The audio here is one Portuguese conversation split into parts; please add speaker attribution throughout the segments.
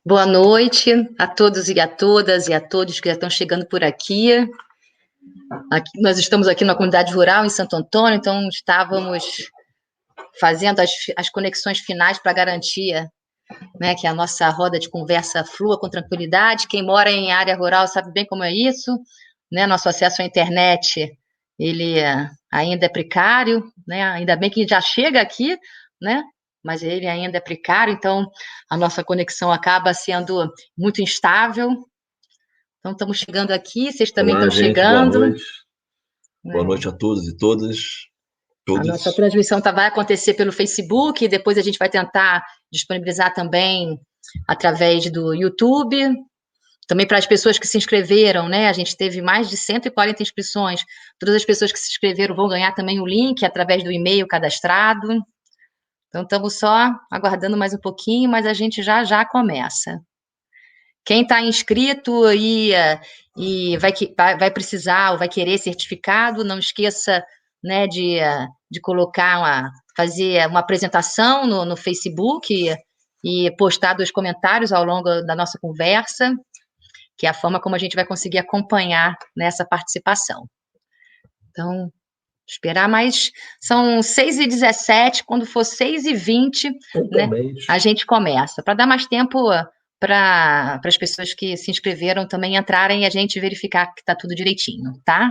Speaker 1: Boa noite a todos e a todas e a todos que já estão chegando por aqui. Nós estamos aqui na comunidade rural em Santo Antônio, então estávamos fazendo as conexões finais para garantir, né, que a nossa roda de conversa flua com tranquilidade. Quem mora em área rural sabe bem como é isso, né? Nosso acesso à internet, ele ainda é precário, né? Ainda bem que já chega aqui, né? Mas ele ainda é precário, então a nossa conexão acaba sendo muito instável. Então estamos chegando aqui, vocês também
Speaker 2: Olá,
Speaker 1: estão
Speaker 2: gente, boa
Speaker 1: chegando,
Speaker 2: noite. Boa
Speaker 1: né?
Speaker 2: noite a todos e todas,
Speaker 1: A nossa
Speaker 2: todas.
Speaker 1: transmissão vai acontecer pelo Facebook, depois a gente vai tentar disponibilizar também através do YouTube, também para as pessoas que se inscreveram, né? A gente teve mais de 140 inscrições. Todas as pessoas que se inscreveram vão ganhar também o link através do e-mail cadastrado. Então, estamos só aguardando mais um pouquinho, mas a gente já começa. Quem está inscrito e vai precisar ou vai querer certificado, não esqueça, né, de fazer uma apresentação no Facebook e postar 2 comentários ao longo da nossa conversa, que é a forma como a gente vai conseguir acompanhar nessa participação. Então, esperar mais, são 6h17, quando for 6h20, né, a gente começa, para dar mais tempo para as pessoas que se inscreveram também entrarem e a gente verificar que está tudo direitinho, tá?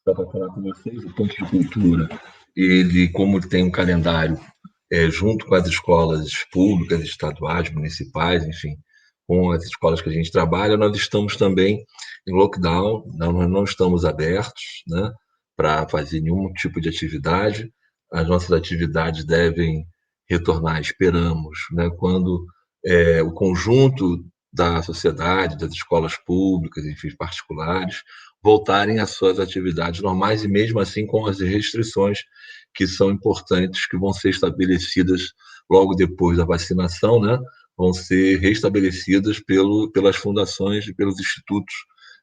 Speaker 2: Só para falar com vocês, o Ponto de Cultura, ele, como ele tem um calendário junto com as escolas públicas, estaduais, municipais, enfim, com as escolas que a gente trabalha, nós estamos também em lockdown, nós não estamos abertos, né, para fazer nenhum tipo de atividade. As nossas atividades devem retornar, esperamos, né, quando o conjunto da sociedade, das escolas públicas, enfim, particulares, voltarem às suas atividades normais e mesmo assim com as restrições que são importantes, que vão ser estabelecidas logo depois da vacinação, né? Vão ser restabelecidas pelas fundações e pelos institutos,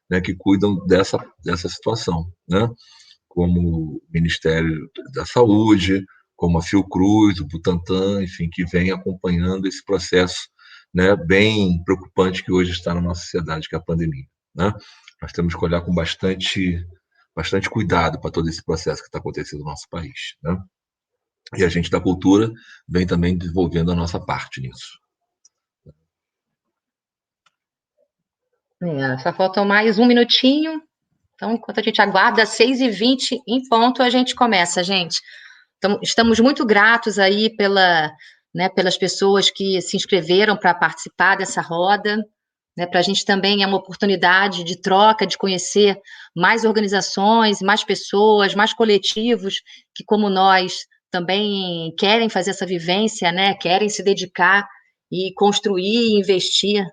Speaker 2: né, que cuidam dessa situação, né? Como o Ministério da Saúde, como a Fiocruz, o Butantan, enfim, que vem acompanhando esse processo, né, bem preocupante que hoje está na nossa sociedade, que é a pandemia, né? Nós temos que olhar com bastante cuidado para todo esse processo que está acontecendo no nosso país, né? E a gente da cultura vem também desenvolvendo a nossa parte nisso.
Speaker 1: Só faltam mais um minutinho. Então, enquanto a gente aguarda, 6h20 em ponto, a gente começa, gente. Então, estamos muito gratos aí pelas pessoas que se inscreveram para participar dessa roda, né? Para a gente também é uma oportunidade de troca, de conhecer mais organizações, mais pessoas, mais coletivos que, como nós, também querem fazer essa vivência, né? Querem se dedicar e construir e investir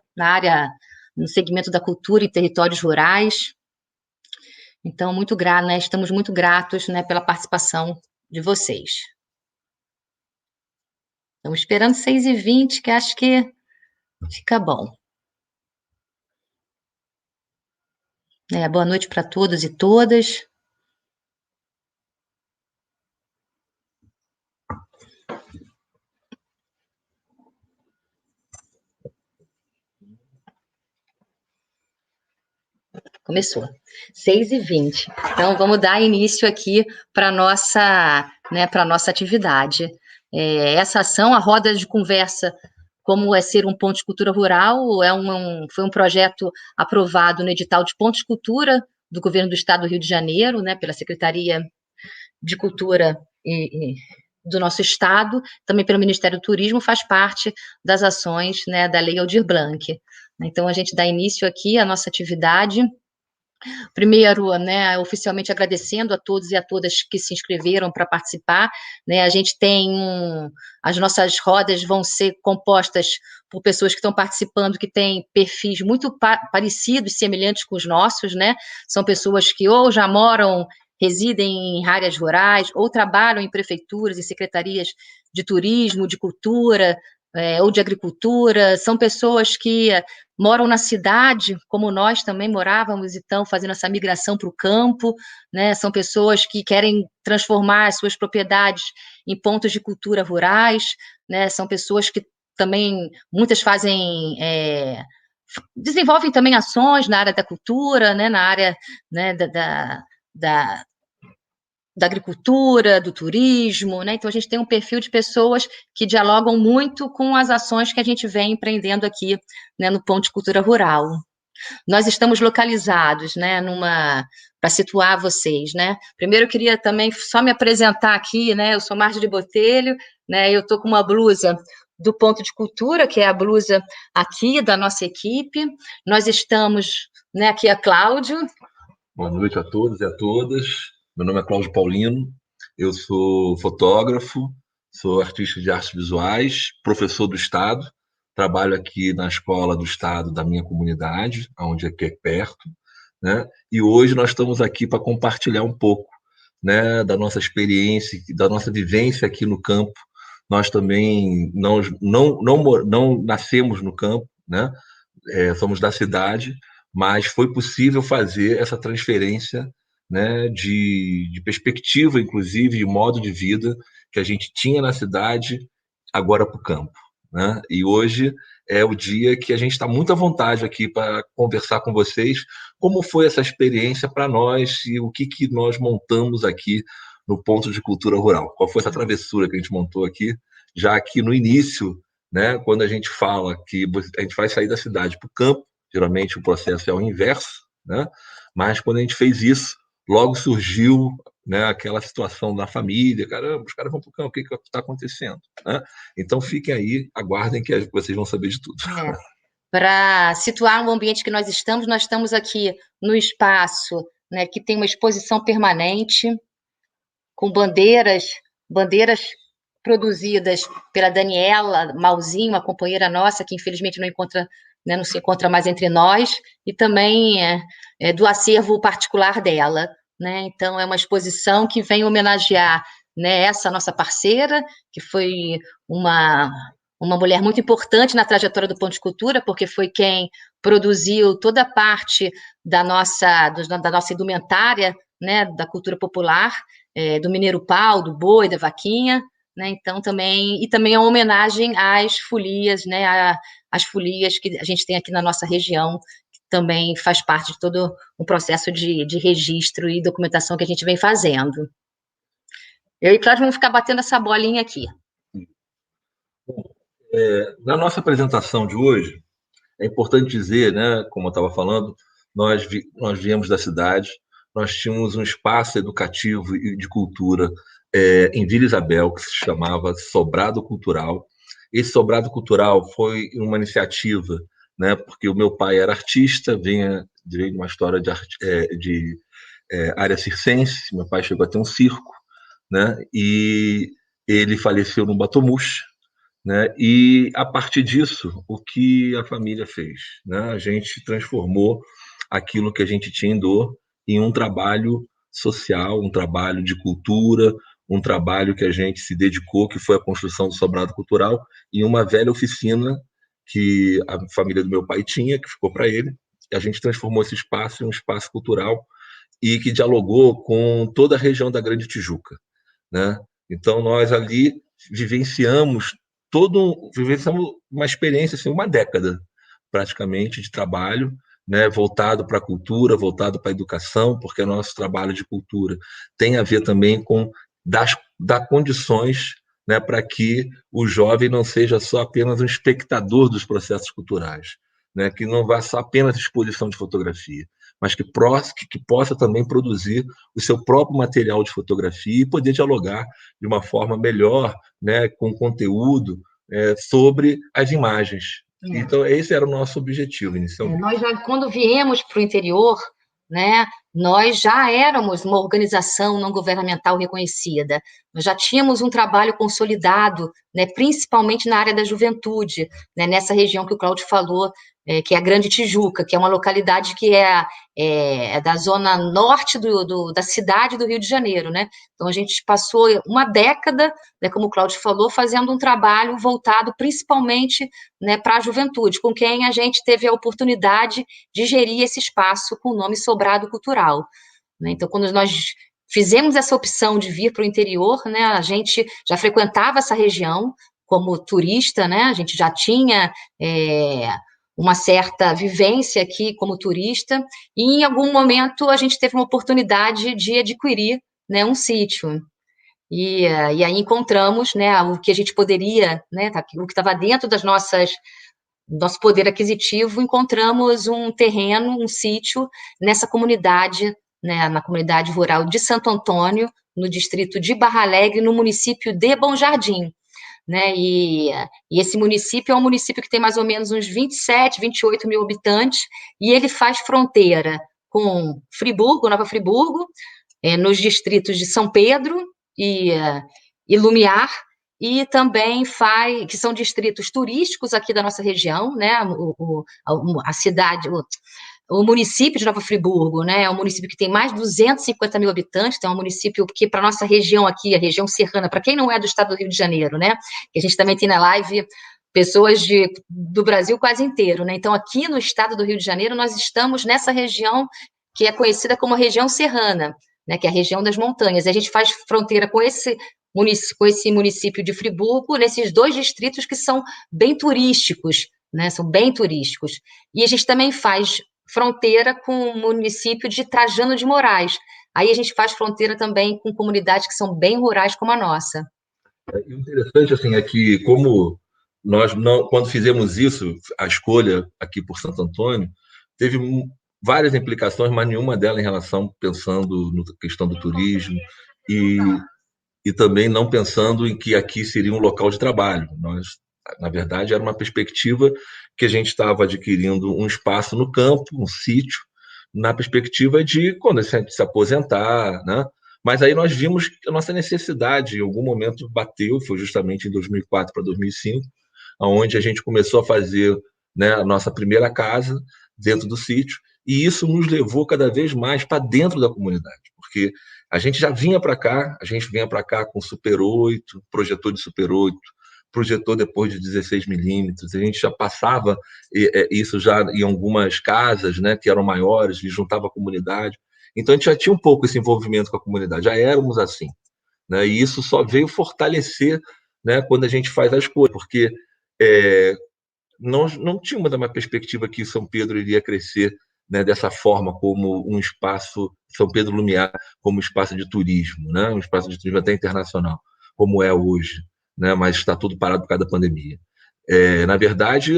Speaker 1: no segmento da cultura e territórios rurais. Então, muito grato, né? Estamos muito gratos, né, pela participação de vocês. Estamos esperando 6h20, que acho que fica bom. Boa noite para todos e todas. Começou. 6h20. Então, vamos dar início aqui para a nossa atividade. Essa ação, a roda de conversa, como é ser um ponto de cultura rural, foi um projeto aprovado no edital de pontos de cultura do governo do estado do Rio de Janeiro, né, pela Secretaria de Cultura do nosso estado, também pelo Ministério do Turismo, faz parte das ações, né, da Lei Aldir Blanc. Então, a gente dá início aqui à nossa atividade. Primeiro, né, oficialmente agradecendo a todos e a todas que se inscreveram para participar, né, a gente as nossas rodas vão ser compostas por pessoas que estão participando, que têm perfis muito parecidos, semelhantes com os nossos, né, são pessoas que ou já residem em áreas rurais, ou trabalham em prefeituras e secretarias de turismo, de cultura, ou de agricultura, são pessoas que moram na cidade, como nós também morávamos, e estão fazendo essa migração para o campo, né? São pessoas que querem transformar as suas propriedades em pontos de cultura rurais, né? São pessoas que também muitas fazem, desenvolvem também ações na área da cultura, né, na área, né, da da agricultura, do turismo, né? Então a gente tem um perfil de pessoas que dialogam muito com as ações que a gente vem empreendendo aqui, né, no Ponto de Cultura Rural. Nós estamos localizados, né, para situar vocês, né? Primeiro eu queria também só me apresentar aqui, né? Eu sou Marjorie Botelho, né? Eu estou com uma blusa do Ponto de Cultura, que é a blusa aqui da nossa equipe. Nós estamos, né, aqui é Cláudio.
Speaker 2: Boa noite a todos e a todas. Meu nome é Cláudio Paulino, eu sou fotógrafo, sou artista de artes visuais, professor do Estado, trabalho aqui na escola do Estado da minha comunidade, onde aqui é perto, né? E hoje nós estamos aqui para compartilhar um pouco, né, da nossa experiência, da nossa vivência aqui no campo. Nós também não nascemos no campo, né? Somos da cidade, mas foi possível fazer essa transferência, né, de perspectiva, inclusive, de modo de vida que a gente tinha na cidade, agora para o campo. Né? E hoje é o dia que a gente está muito à vontade aqui para conversar com vocês como foi essa experiência para nós e o que nós montamos aqui no Ponto de Cultura Rural. Qual foi essa travessura que a gente montou aqui, já aqui no início, né, quando a gente fala que a gente vai sair da cidade para o campo, geralmente o processo é o inverso, né? Mas quando a gente fez isso, logo surgiu, né, aquela situação da família, caramba, os caras vão para o campo, o que está acontecendo? Né? Então fiquem aí, aguardem que vocês vão saber de tudo.
Speaker 1: Para situar o ambiente que nós estamos aqui no espaço, né, que tem uma exposição permanente, com bandeiras produzidas pela Daniela Malzinho, uma companheira nossa, que infelizmente não encontra, né, não se encontra mais entre nós, e também do acervo particular dela. Né? Então, é uma exposição que vem homenagear, né, essa nossa parceira, que foi uma mulher muito importante na trajetória do Ponto de Cultura, porque foi quem produziu toda a parte da nossa indumentária, né, da cultura popular, do mineiro pau, do boi, da vaquinha, né? Então também é uma homenagem às folias, né, às folias que a gente tem aqui na nossa região, que também faz parte de todo um processo de registro e documentação que a gente vem fazendo. Eu e Cláudio vamos ficar batendo essa bolinha aqui.
Speaker 2: Na nossa apresentação de hoje, é importante dizer, né, como eu estava falando, nós viemos da cidade, nós tínhamos um espaço educativo e de cultura em Vila Isabel, que se chamava Sobrado Cultural. Esse Sobrado Cultural foi uma iniciativa, né, porque o meu pai era artista, veio de uma história de área circense, meu pai chegou a ter um circo, né, e ele faleceu no Batomuxo, né? E a partir disso, o que a família fez? Né? A gente transformou aquilo que a gente tinha em dor em um trabalho social, um trabalho de cultura, um trabalho que a gente se dedicou, que foi a construção do Sobrado Cultural, em uma velha oficina que a família do meu pai tinha, que ficou para ele. E a gente transformou esse espaço em um espaço cultural e que dialogou com toda a região da Grande Tijuca. Né? Então, nós ali vivenciamos uma experiência, assim, uma década praticamente de trabalho, né, voltado para a cultura, voltado para a educação, porque o nosso trabalho de cultura tem a ver também com dar condições, né, para que o jovem não seja só apenas um espectador dos processos culturais, né, que não vá só apenas exposição de fotografia, mas que possa também produzir o seu próprio material de fotografia e poder dialogar de uma forma melhor, né, com conteúdo sobre as imagens. Então, esse era o nosso objetivo inicialmente.
Speaker 1: Nós já, quando viemos para o interior, né, nós já éramos uma organização não governamental reconhecida, nós já tínhamos um trabalho consolidado, né, principalmente na área da juventude, né, nessa região que o Cláudio falou, que é a Grande Tijuca, que é uma localidade que é da zona norte da cidade do Rio de Janeiro, né? Então a gente passou uma década, né, como o Cláudio falou, fazendo um trabalho voltado principalmente, né, para a juventude, com quem a gente teve a oportunidade de gerir esse espaço com o nome Sobrado Cultural. Né? Então, quando nós fizemos essa opção de vir para o interior, né, a gente já frequentava essa região como turista, né? A gente já tinha uma certa vivência aqui como turista, e em algum momento a gente teve uma oportunidade de adquirir, né, um sítio. E aí encontramos, né, o que a gente poderia, né, o que estava dentro das nosso poder aquisitivo, encontramos um terreno, um sítio, nessa comunidade, né, na comunidade rural de Santo Antônio, no distrito de Barra Alegre, no município de Bom Jardim, né, e esse município é um município que tem mais ou menos uns 27, 28 mil habitantes, e ele faz fronteira com Friburgo, Nova Friburgo, nos distritos de São Pedro e Lumiar, e também que são distritos turísticos aqui da nossa região, né, a cidade, o município de Nova Friburgo, né, é um município que tem mais de 250 mil habitantes, então é um município que, para a nossa região aqui, a região serrana, para quem não é do estado do Rio de Janeiro, né, que a gente também tem na live pessoas do Brasil quase inteiro, né, então aqui no estado do Rio de Janeiro nós estamos nessa região que é conhecida como região serrana, né, que é a região das montanhas, e a gente faz fronteira com esse município de Friburgo, nesses 2 distritos que são bem turísticos, né, são bem turísticos, e a gente também faz fronteira com o município de Trajano de Moraes. Aí a gente faz fronteira também com comunidades que são bem rurais como a nossa.
Speaker 2: E o interessante assim, é que, como nós não, quando fizemos isso, a escolha aqui por Santo Antônio, teve várias implicações, mas nenhuma delas em relação, pensando na questão do turismo e, e também não pensando em que aqui seria um local de trabalho. Nós, na verdade, era uma perspectiva que a gente estava adquirindo um espaço no campo, um sítio, na perspectiva de quando a gente se aposentar, né? Mas aí nós vimos que a nossa necessidade, em algum momento, bateu, foi justamente em 2004 para 2005, onde a gente começou a fazer, né, a nossa primeira casa dentro do sítio, e isso nos levou cada vez mais para dentro da comunidade, porque a gente já vinha para cá, a gente vinha para cá com Super 8, projetor de Super 8, projetor depois de 16 milímetros, a gente já passava isso já em algumas casas, né, que eram maiores, e juntava a comunidade. Então a gente já tinha um pouco esse envolvimento com a comunidade, já éramos assim, né, e isso só veio fortalecer, né, quando a gente faz as coisas, porque nós não tínhamos uma perspectiva que São Pedro iria crescer, né, dessa forma, como um espaço, São Pedro Lumiar, como espaço de turismo, né, um espaço de turismo até internacional, como é hoje, né, mas está tudo parado por causa da pandemia. Na verdade,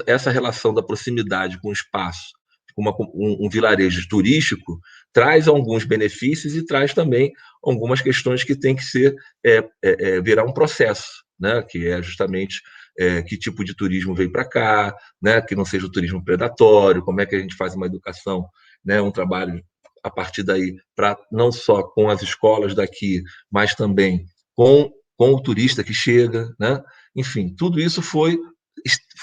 Speaker 2: essa relação da proximidade com o espaço, com um vilarejo turístico, traz alguns benefícios e traz também algumas questões que tem que virar um processo, né, que é justamente que tipo de turismo veio para cá, né, que não seja o turismo predatório, como é que a gente faz uma educação, né, um trabalho a partir daí, para não só com as escolas daqui, mas também com o turista que chega, né? Enfim, tudo isso foi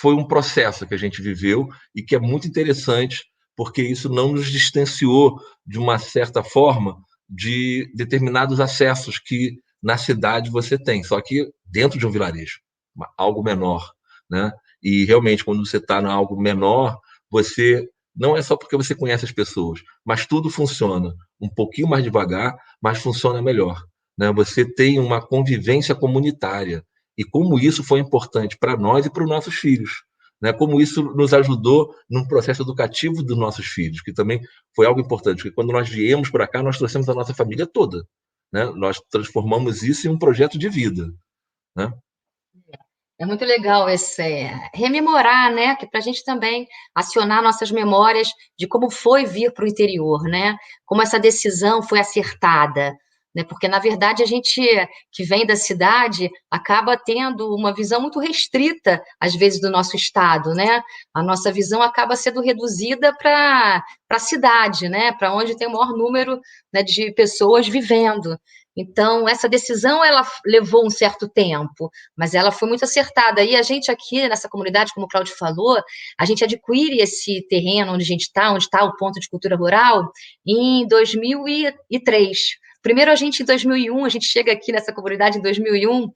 Speaker 2: um processo que a gente viveu e que é muito interessante, porque isso não nos distanciou, de uma certa forma, de determinados acessos que na cidade você tem, só que dentro de um vilarejo, algo menor, né? E realmente, quando você está em algo menor, você não é só porque você conhece as pessoas, mas tudo funciona um pouquinho mais devagar, mas funciona melhor, né? Você tem uma convivência comunitária, e como isso foi importante para nós e para os nossos filhos, né? Como isso nos ajudou no processo educativo dos nossos filhos, que também foi algo importante, porque quando nós viemos para cá, nós trouxemos a nossa família toda, né? Nós transformamos isso em um projeto de vida, né?
Speaker 1: É muito legal esse rememorar, né? Que para a gente também acionar nossas memórias de como foi vir para o interior, né? Como essa decisão foi acertada, né? Porque na verdade a gente que vem da cidade acaba tendo uma visão muito restrita, às vezes, do nosso estado, né? A nossa visão acaba sendo reduzida para a cidade, né? Para onde tem o maior número, né, de pessoas vivendo. Então, essa decisão ela levou um certo tempo, mas ela foi muito acertada. E a gente aqui nessa comunidade, como o Cláudio falou, a gente adquire esse terreno onde está o ponto de cultura rural, em 2003. Primeiro, em 2001, a gente chega aqui nessa comunidade em 2001,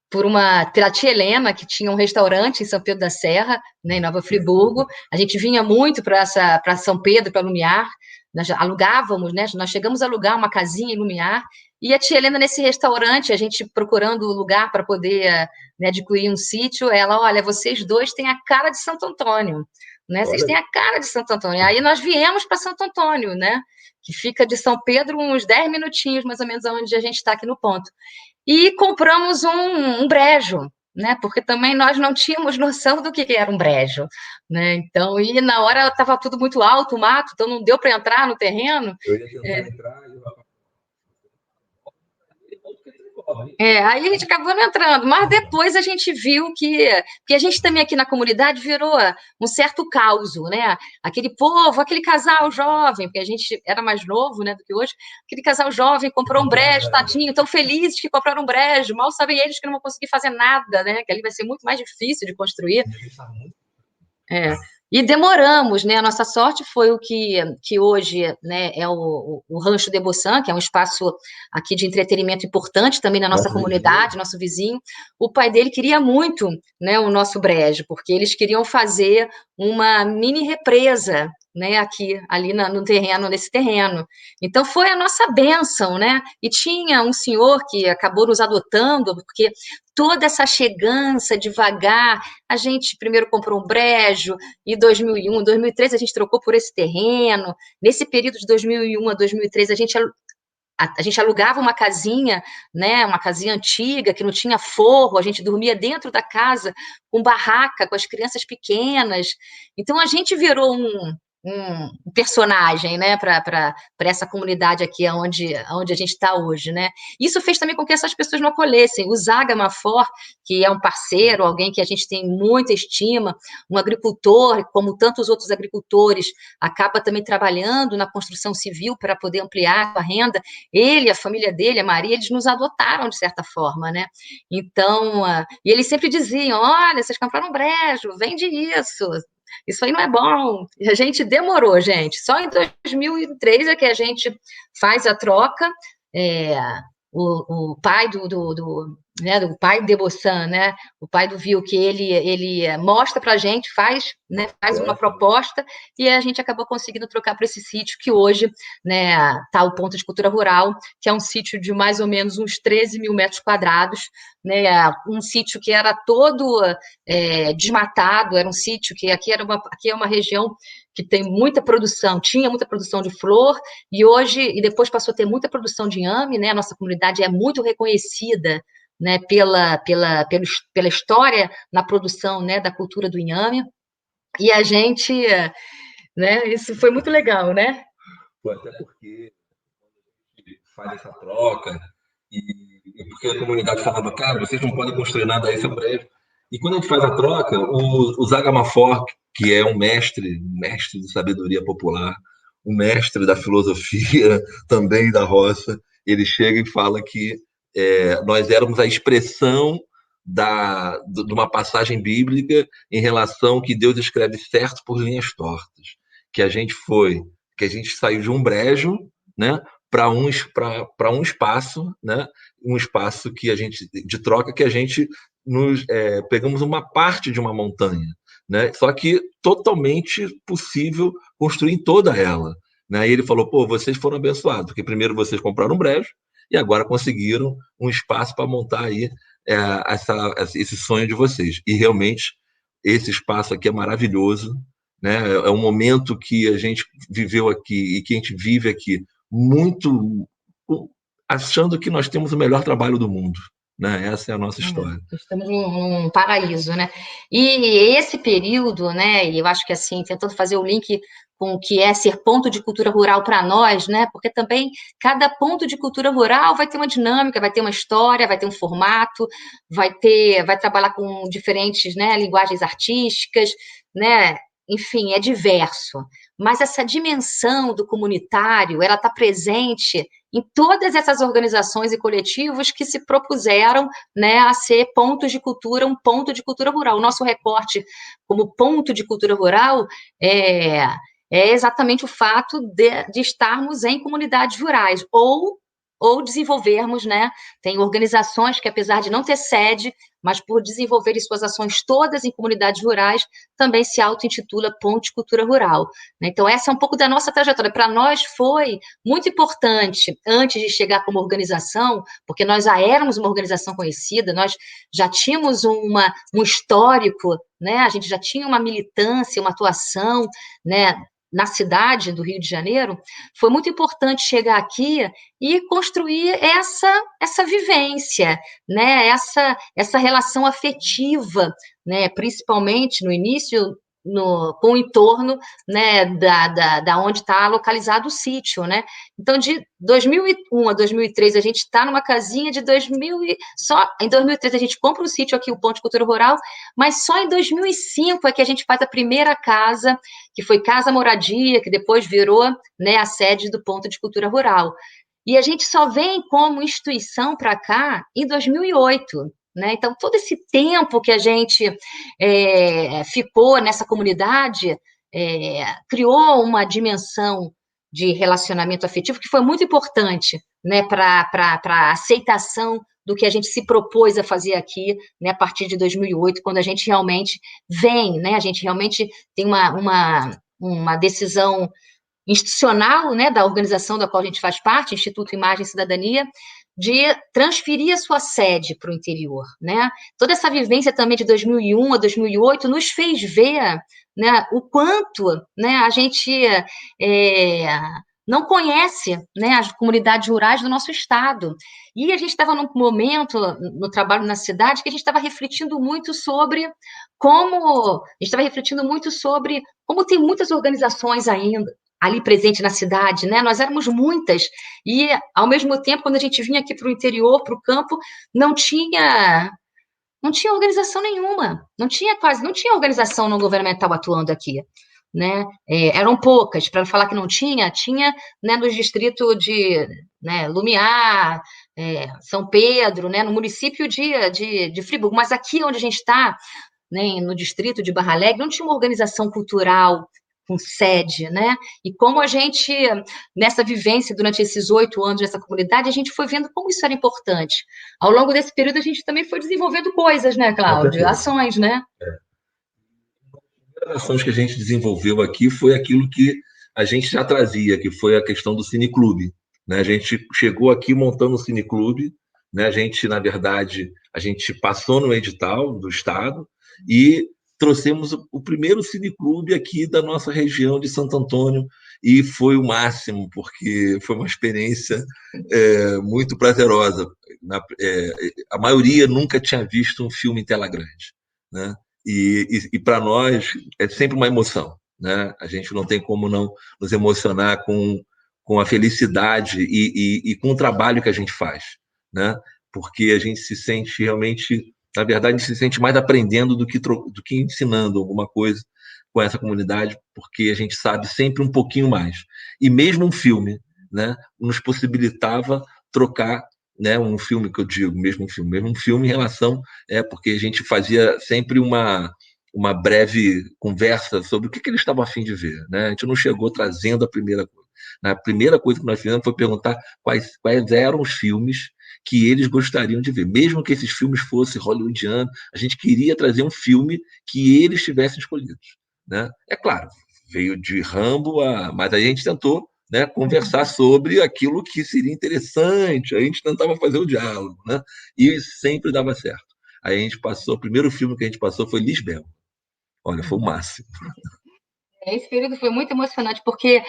Speaker 1: pela tia Helena, que tinha um restaurante em São Pedro da Serra, né, em Nova Friburgo. A gente vinha muito para São Pedro, para Lumiar, nós alugávamos, né? Nós chegamos a alugar uma casinha em Lumiar, e a tia Helena, nesse restaurante, a gente procurando lugar para poder, né, adquirir um sítio, ela, olha, vocês dois têm a cara de Santo Antônio, né? Vocês têm
Speaker 2: Olha,
Speaker 1: a cara de Santo Antônio. Aí nós viemos para Santo Antônio, né? Que fica de São Pedro uns 10 minutinhos, mais ou menos, onde a gente está aqui no ponto. E compramos um brejo, né? Porque também nós não tínhamos noção do que era um brejo, né? Então, e na hora estava tudo muito alto, o mato, então não deu para entrar no terreno.
Speaker 2: eu ia tentar entrar e
Speaker 1: Aí a gente acabou não entrando, mas depois a gente viu que a gente também aqui na comunidade virou um certo caos, né? Aquele povo, aquele casal jovem, porque a gente era mais novo, né, do que hoje, aquele casal jovem comprou um brejo, tadinho, tão felizes que compraram um brejo, mal sabem eles que não vão conseguir fazer nada, né? Que ali vai ser muito mais difícil de construir. É. E demoramos, né? A nossa sorte foi o que hoje, né, é o Rancho de Boçan, que é um espaço aqui de entretenimento importante também na nossa comunidade, nosso vizinho. O pai dele queria muito, né, o nosso brejo, porque eles queriam fazer uma mini represa, né, aqui, ali no terreno, nesse terreno. Então foi a nossa bênção, né? E tinha um senhor que acabou nos adotando, porque toda essa chegança devagar, a gente primeiro comprou um brejo, em 2001, 2003 a gente trocou por esse terreno. Nesse período de 2001 a 2003 a gente alugava uma casinha, né, uma casinha antiga que não tinha forro, a gente dormia dentro da casa com barraca, com as crianças pequenas. Então a gente virou um personagem, né, para essa comunidade aqui onde a gente está hoje, né? Isso fez também com que essas pessoas não acolhessem. O Zaga Mafor, que é um parceiro, alguém que a gente tem muita estima, um agricultor, como tantos outros agricultores, acaba também trabalhando na construção civil para poder ampliar a renda. Ele, a família dele, a Maria, eles nos adotaram de certa forma, né? Então, e eles sempre diziam: olha, vocês compraram um brejo, vende isso aí não é bom. E a gente demorou, gente. Só em 2003 é que a gente faz a troca. É, o pai né, do pai de Bossan, né, o pai do Vil, que ele mostra para a gente, faz, né, faz uma proposta, e a gente acabou conseguindo trocar para esse sítio que hoje, né, tá o Ponto de Cultura Rural, que é um sítio de mais ou menos uns 13 mil metros quadrados, né, um sítio que era todo desmatado, era um sítio que aqui é uma região que tem muita produção, tinha muita produção de flor, e hoje, e depois passou a ter muita produção de inhame, né? A nossa comunidade é muito reconhecida, né, pela história na produção, né, da cultura do inhame, e a gente, né, isso foi muito legal, né?
Speaker 2: até porque faz essa troca, e porque a comunidade falava, cara, vocês não podem construir nada aí, seu prédio. E quando a gente faz a troca, o Zaga Mafor, que é um mestre de sabedoria popular, um mestre da filosofia também da roça, ele chega e fala que nós éramos a expressão de uma passagem bíblica em relação que Deus escreve certo por linhas tortas, que a gente saiu de um brejo, né, para um espaço, né, um espaço que a gente de troca que a gente pegamos uma parte de uma montanha, né, só que totalmente possível construir em toda ela, né. E ele falou: pô, vocês foram abençoados, porque primeiro vocês compraram um brejo e agora conseguiram um espaço para montar aí esse sonho de vocês. E realmente esse espaço aqui é maravilhoso, né? É um momento que a gente viveu aqui e que a gente vive aqui muito achando que nós temos o melhor trabalho do mundo, né? Essa é a nossa história.
Speaker 1: Estamos num paraíso, né? E esse período, né? E eu acho que assim, tentando fazer o link com o que é ser ponto de cultura rural para nós, né? Porque também cada ponto de cultura rural vai ter uma dinâmica, vai ter uma história, vai ter um formato, vai trabalhar com diferentes, né, linguagens artísticas, né? Enfim, é diverso. Mas essa dimensão do comunitário, ela está presente em todas essas organizações e coletivos que se propuseram, né, a ser pontos de cultura, um ponto de cultura rural. O nosso recorte como ponto de cultura rural é exatamente o fato de estarmos em comunidades rurais, ou ou desenvolvermos, né? Tem organizações que, apesar de não ter sede, mas por desenvolverem suas ações todas em comunidades rurais, também se auto-intitula Ponte Cultura Rural. Então, essa é um pouco da nossa trajetória. Para nós foi muito importante, antes de chegar como organização, porque nós já éramos uma organização conhecida, nós já tínhamos um histórico, né? A gente já tinha uma militância, uma atuação, né? Na cidade do Rio de Janeiro, foi muito importante chegar aqui e construir essa vivência, né? Essa relação afetiva, né? Principalmente no início, com o entorno, né? Da onde está localizado o sítio, né? Então, de 2001 a 2003, a gente está numa casinha de 2000 só em 2003 a gente compra um sítio aqui, o Ponte Cultura Rural, mas só em 2005 é que a gente faz a primeira casa, que foi Casa Moradia, que depois virou, né, a sede do Ponto de Cultura Rural. E a gente só vem como instituição para cá em 2008. Né? Então, todo esse tempo que a gente ficou nessa comunidade criou uma dimensão de relacionamento afetivo que foi muito importante, né, para a aceitação do que a gente se propôs a fazer aqui, né, a partir de 2008, quando a gente realmente vem, né, a gente realmente tem uma decisão institucional, né, da organização da qual a gente faz parte, Instituto Imagem e Cidadania, de transferir a sua sede para o interior, né? Toda essa vivência também de 2001 a 2008 nos fez ver, né, o quanto, né, a gente não conhece, né, as comunidades rurais do nosso estado. E a gente estava num momento, no trabalho na cidade, que a gente estava refletindo muito sobre como tem muitas organizações ainda ali presente na cidade, né? Nós éramos muitas, e ao mesmo tempo, quando a gente vinha aqui para o interior, para o campo, não tinha organização nenhuma, não tinha organização não governamental atuando aqui, né? Eram poucas, para falar que não tinha, né, nos distritos de, né, Lumiar, São Pedro, né, no município de Friburgo, mas aqui onde a gente está, né, no distrito de Barra Alegre, não tinha uma organização cultural com sede, né? E como a gente, nessa vivência durante esses 8 anos nessa comunidade, a gente foi vendo como isso era importante. Ao longo desse período, a gente também foi desenvolvendo coisas, né, Cláudio? Ações, né?
Speaker 2: As ações que a gente desenvolveu aqui foi aquilo que a gente já trazia, que foi a questão do cineclube. Né? A gente chegou aqui montando o cineclube, né? A gente, na verdade, a gente passou no edital do Estado e trouxemos o primeiro cineclube aqui da nossa região de Santo Antônio, e foi o máximo, porque foi uma experiência muito prazerosa. A maioria nunca tinha visto um filme em tela grande, né? E para nós é sempre uma emoção, né? A gente não tem como não nos emocionar com a felicidade e com o trabalho que a gente faz, né? Porque a gente se sente realmente, na verdade, a gente se sente mais aprendendo do que ensinando alguma coisa com essa comunidade, porque a gente sabe sempre um pouquinho mais. E mesmo um filme, né, nos possibilitava trocar, né, um filme que eu digo, mesmo um filme em relação, porque a gente fazia sempre uma breve conversa sobre o que ele estava a fim de ver, né? A gente não chegou trazendo a primeira coisa. A primeira coisa que nós fizemos foi perguntar quais eram os filmes que eles gostariam de ver, mesmo que esses filmes fossem hollywoodianos, a gente queria trazer um filme que eles tivessem escolhidos, né? É claro, veio de Rambo, mas a gente tentou, né, conversar sobre aquilo que seria interessante, a gente tentava fazer o diálogo, né? E sempre dava certo. Aí a gente passou, o primeiro filme que a gente passou foi Lisbela. Olha, foi o máximo.
Speaker 1: Esse período foi muito emocionante, porque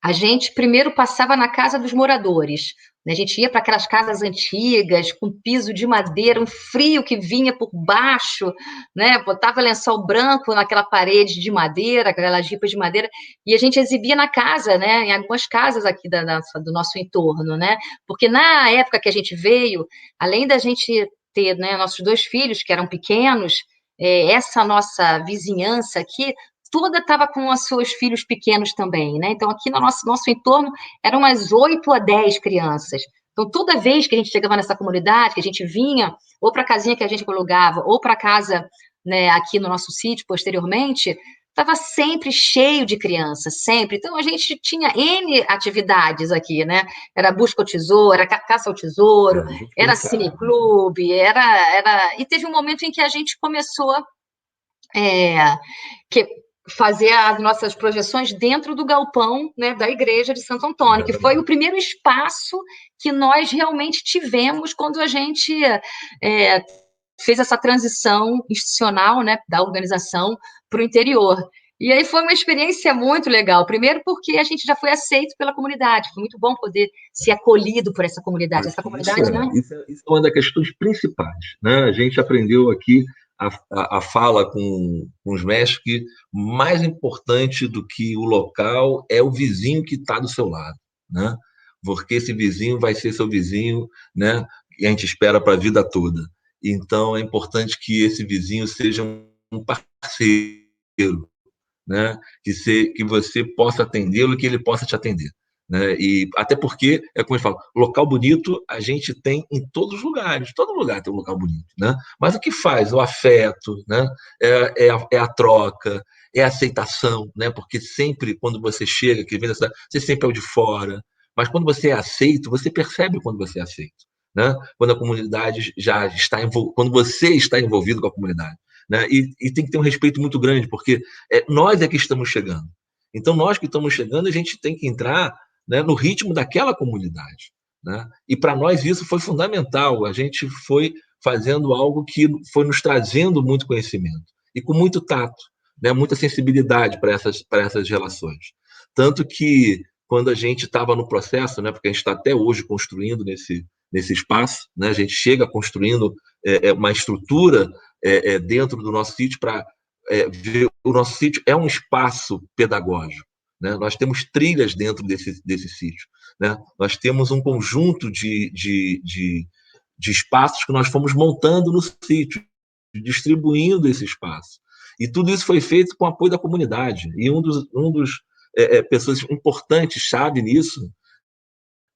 Speaker 1: a gente primeiro passava na casa dos moradores, né? A gente ia para aquelas casas antigas, com piso de madeira, um frio que vinha por baixo, né? Botava lençol branco naquela parede de madeira, aquelas jipas de madeira, e a gente exibia na casa, né? Em algumas casas aqui do nosso entorno, né? Porque na época que a gente veio, além da gente ter, né, nossos 2 filhos, que eram pequenos, essa nossa vizinhança aqui toda estava com os seus filhos pequenos também, né? Então, aqui no nosso entorno, eram umas 8 a 10 crianças. Então, toda vez que a gente chegava nessa comunidade, que a gente vinha, ou para a casinha que a gente alugava, ou para casa, né, aqui no nosso sítio, posteriormente, estava sempre cheio de crianças, sempre. Então, a gente tinha N atividades aqui, né? Era busca ao tesouro, era caça ao tesouro, era cineclube, E teve um momento em que a gente começou que fazer as nossas projeções dentro do galpão, né, da igreja de Santo Antônio, que foi o primeiro espaço que nós realmente tivemos quando a gente fez essa transição institucional, né, da organização para o interior. E aí foi uma experiência muito legal. Primeiro porque a gente já foi aceito pela comunidade. Foi muito bom poder ser acolhido por essa comunidade. Essa comunidade, né?
Speaker 2: Isso é uma das questões principais, né? A gente aprendeu aqui a fala com os mestres que mais importante do que o local é o vizinho que está do seu lado, né? Porque esse vizinho vai ser seu vizinho, né? E a gente espera para a vida toda. Então é importante que esse vizinho seja um parceiro, né? Que você possa atendê-lo e que ele possa te atender. Né? E até porque, é como eu falo, local bonito a gente tem em todos os lugares, todo lugar tem um local bonito, né? Mas o que faz? O afeto, né? É a troca, é a aceitação, né? Porque sempre quando você chega, que vem da cidade, você sempre é o de fora, mas quando você é aceito, você percebe quando você é aceito, né? Quando a comunidade já está quando você está envolvido com a comunidade, né? E tem que ter um respeito muito grande, porque nós é que estamos chegando. Então, nós que estamos chegando, a gente tem que entrar, né, no ritmo daquela comunidade. Né? E para nós isso foi fundamental. A gente foi fazendo algo que foi nos trazendo muito conhecimento e com muito tato, né, muita sensibilidade para essas relações. Tanto que quando a gente estava no processo, né, porque a gente está até hoje construindo nesse espaço, né, a gente chega construindo uma estrutura dentro do nosso sítio para ver o nosso sítio é um espaço pedagógico. Né? Nós temos trilhas dentro desse sítio. Né? Nós temos um conjunto de espaços que nós fomos montando no sítio, distribuindo esse espaço. E tudo isso foi feito com o apoio da comunidade. E um dos pessoas importantes, chave nisso,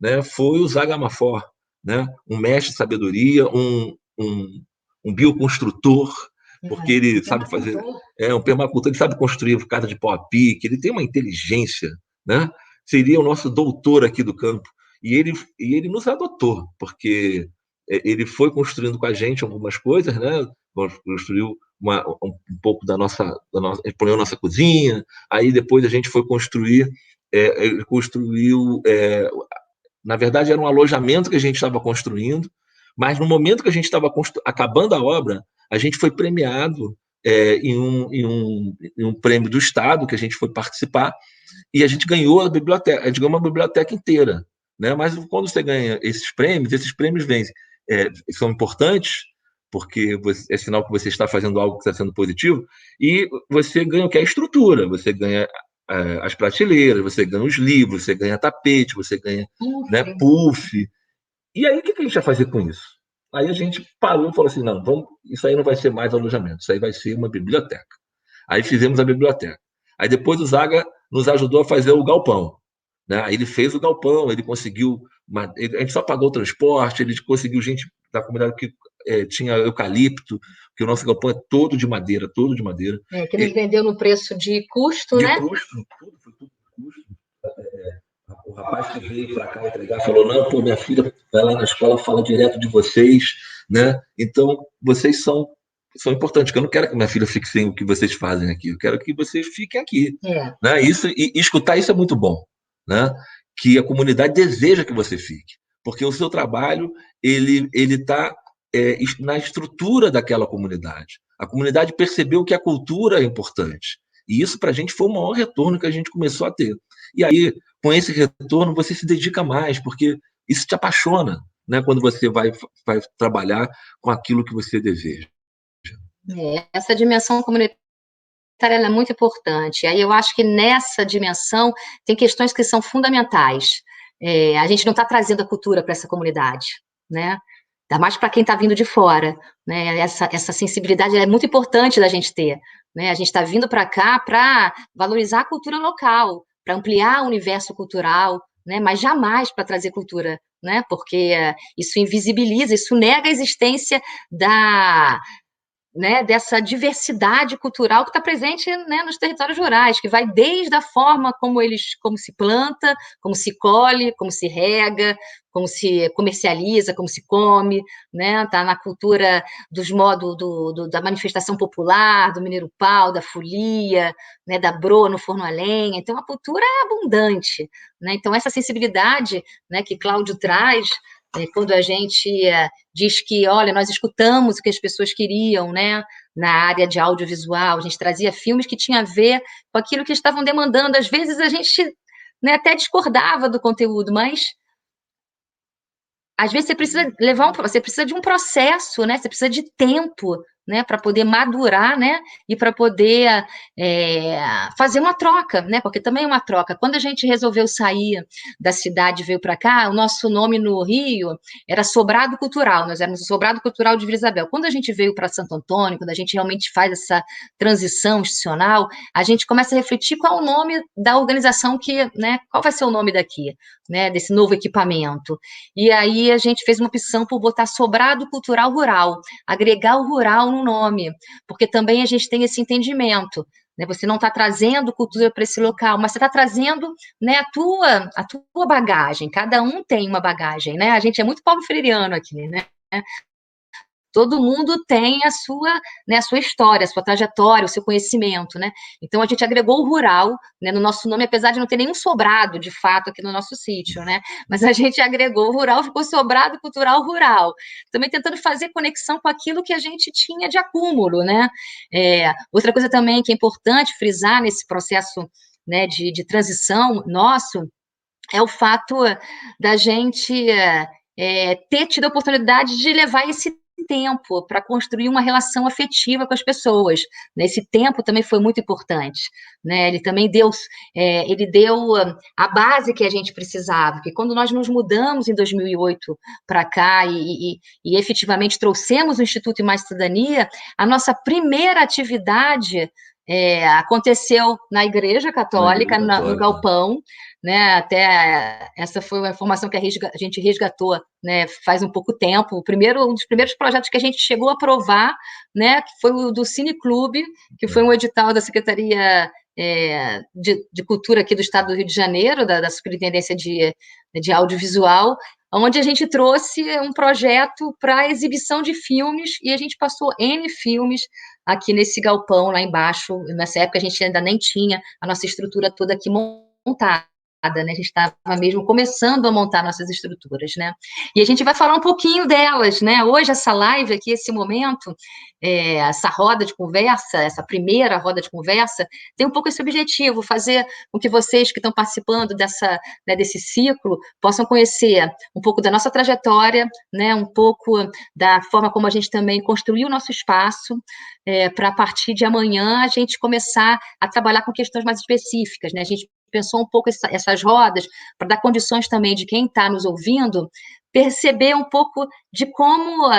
Speaker 2: né, foi o Zaga Mafor, né? Um mestre de sabedoria, um bioconstrutor, porque ele sabe fazer. Um permacultor, ele sabe construir casa de pau a pique, ele tem uma inteligência, né? Seria o nosso doutor aqui do campo. E ele nos adotou, porque ele foi construindo com a gente algumas coisas, né? Construiu um pouco da nossa. Ele põe a nossa cozinha, aí depois a gente foi construir. Ele construiu. Na verdade, era um alojamento que a gente estava construindo, mas no momento que a gente estava acabando a obra, a gente foi premiado em um prêmio do Estado, que a gente foi participar, e a gente ganhou a biblioteca, a gente ganhou uma biblioteca inteira. Né? Mas quando você ganha esses prêmios vêm, são importantes, porque é sinal que você está fazendo algo que está sendo positivo, e você ganha o que é a estrutura, você ganha as prateleiras, você ganha os livros, você ganha tapete, você ganha né, puff. E aí, o que a gente vai fazer com isso? Aí a gente parou e falou assim, não, isso aí não vai ser mais alojamento, isso aí vai ser uma biblioteca. Aí fizemos a biblioteca. Aí depois o Zaga nos ajudou a fazer o galpão. Né? Aí ele fez o galpão, ele conseguiu... a gente só pagou o transporte, ele conseguiu gente da comunidade que tinha eucalipto, que o nosso galpão é todo de madeira, todo de madeira.
Speaker 1: Que nos vendeu no preço de custo, né?
Speaker 2: De custo, foi tudo custo. O rapaz que veio para cá entregar falou, não, pô, minha filha vai lá na escola, fala direto de vocês, né? Então, vocês são importantes, porque eu não quero que minha filha fique sem o que vocês fazem aqui, eu quero que vocês fiquem aqui. Né? E escutar isso é muito bom, né? Que a comunidade deseja que você fique, porque o seu trabalho, ele está na estrutura daquela comunidade. A comunidade percebeu que a cultura é importante, e isso para a gente foi o maior retorno que a gente começou a ter. E aí, com esse retorno, você se dedica mais, porque isso te apaixona, né? Quando você vai trabalhar com aquilo que você deseja.
Speaker 1: Essa dimensão comunitária é muito importante. Aí eu acho que nessa dimensão tem questões que são fundamentais. A gente não está trazendo a cultura para essa comunidade, né? Ainda mais para quem está vindo de fora, né? Essa sensibilidade é muito importante da gente ter, né? A gente está vindo para cá para valorizar a cultura local, para ampliar o universo cultural, né? Mas jamais para trazer cultura, né? Porque isso invisibiliza, isso nega a existência né, dessa diversidade cultural que está presente, né, nos territórios rurais, que vai desde a forma como se planta, como se colhe, como se rega, como se comercializa, como se come, né, tá na cultura dos modos da manifestação popular, do mineiro pau, da folia, né, da broa no forno a lenha. Então a cultura é abundante, né? Então essa sensibilidade, né, que Cláudio traz, quando a gente diz que, olha, nós escutamos o que as pessoas queriam, né, na área de audiovisual, a gente trazia filmes que tinham a ver com aquilo que estavam demandando, às vezes a gente, né, até discordava do conteúdo, mas às vezes você precisa de um processo, né? Você precisa de tempo, né, para poder madurar, né, e para poder fazer uma troca, né? Porque também é uma troca. Quando a gente resolveu sair da cidade e veio para cá, o nosso nome no Rio era Sobrado Cultural. Nós éramos o Sobrado Cultural de Vila Isabel. Quando a gente veio para Santo Antônio, quando a gente realmente faz essa transição institucional, a gente começa a refletir qual é o nome da organização né? Qual vai ser o nome daqui, né? Desse novo equipamento. E aí a gente fez uma opção por botar Sobrado Cultural Rural, agregar o rural no nome, porque também a gente tem esse entendimento, né? Você não está trazendo cultura para esse local, mas você está trazendo, né, a tua bagagem, cada um tem uma bagagem, né? A gente é muito Paulo Freireano aqui, né? Todo mundo tem né, a sua história, a sua trajetória, o seu conhecimento, né? Então a gente agregou o rural, né, no nosso nome, apesar de não ter nenhum sobrado, de fato, aqui no nosso sítio, né? Mas a gente agregou o rural, ficou Sobrado Cultural Rural. Também tentando fazer conexão com aquilo que a gente tinha de acúmulo, né? Outra coisa também que é importante frisar nesse processo, né, de transição nosso é o fato da gente ter tido a oportunidade de levar esse tempo para construir uma relação afetiva com as pessoas. Né? Esse tempo também foi muito importante. Né? Ele também deu a base que a gente precisava, porque quando nós nos mudamos em 2008 para cá e efetivamente trouxemos o Instituto e Mais Cidadania, a nossa primeira atividade aconteceu na Igreja Católica, no Galpão, né? Até essa foi uma informação que a gente resgatou, né, faz um pouco tempo. Um dos primeiros projetos que a gente chegou a aprovar, né, que foi o do Cine Clube, que foi um edital da Secretaria de Cultura aqui do Estado do Rio de Janeiro, da Superintendência de Audiovisual, onde a gente trouxe um projeto para exibição de filmes, e a gente passou N filmes aqui nesse galpão lá embaixo. Nessa época a gente ainda nem tinha a nossa estrutura toda aqui montada. Né? A gente estava mesmo começando a montar nossas estruturas, né? E a gente vai falar um pouquinho delas, né? Hoje, essa live aqui, esse momento, essa roda de conversa, essa primeira roda de conversa, tem um pouco esse objetivo, fazer com que vocês que estão participando né, desse ciclo possam conhecer um pouco da nossa trajetória, né? Um pouco da forma como a gente também construiu o nosso espaço, para a partir de amanhã a gente começar a trabalhar com questões mais específicas, né? A gente pensou um pouco essas rodas para dar condições também de quem está nos ouvindo perceber um pouco de como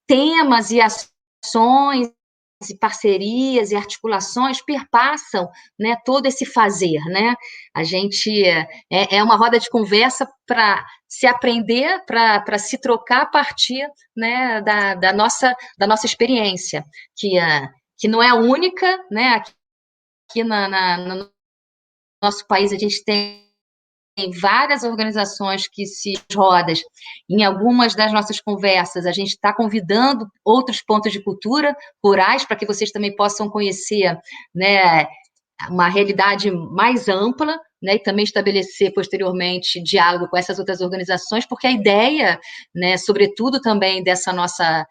Speaker 1: temas e ações e parcerias e articulações perpassam, né, todo esse fazer, né? A gente é uma roda de conversa para se aprender, para se trocar a partir, né, da nossa experiência, que não é única, né? Aqui no nosso país a gente tem várias organizações que se rodas. Em algumas das nossas conversas, a gente está convidando outros pontos de cultura rurais para que vocês também possam conhecer, né, uma realidade mais ampla, né, e também estabelecer posteriormente diálogo com essas outras organizações, porque a ideia, né, sobretudo também dessa nossa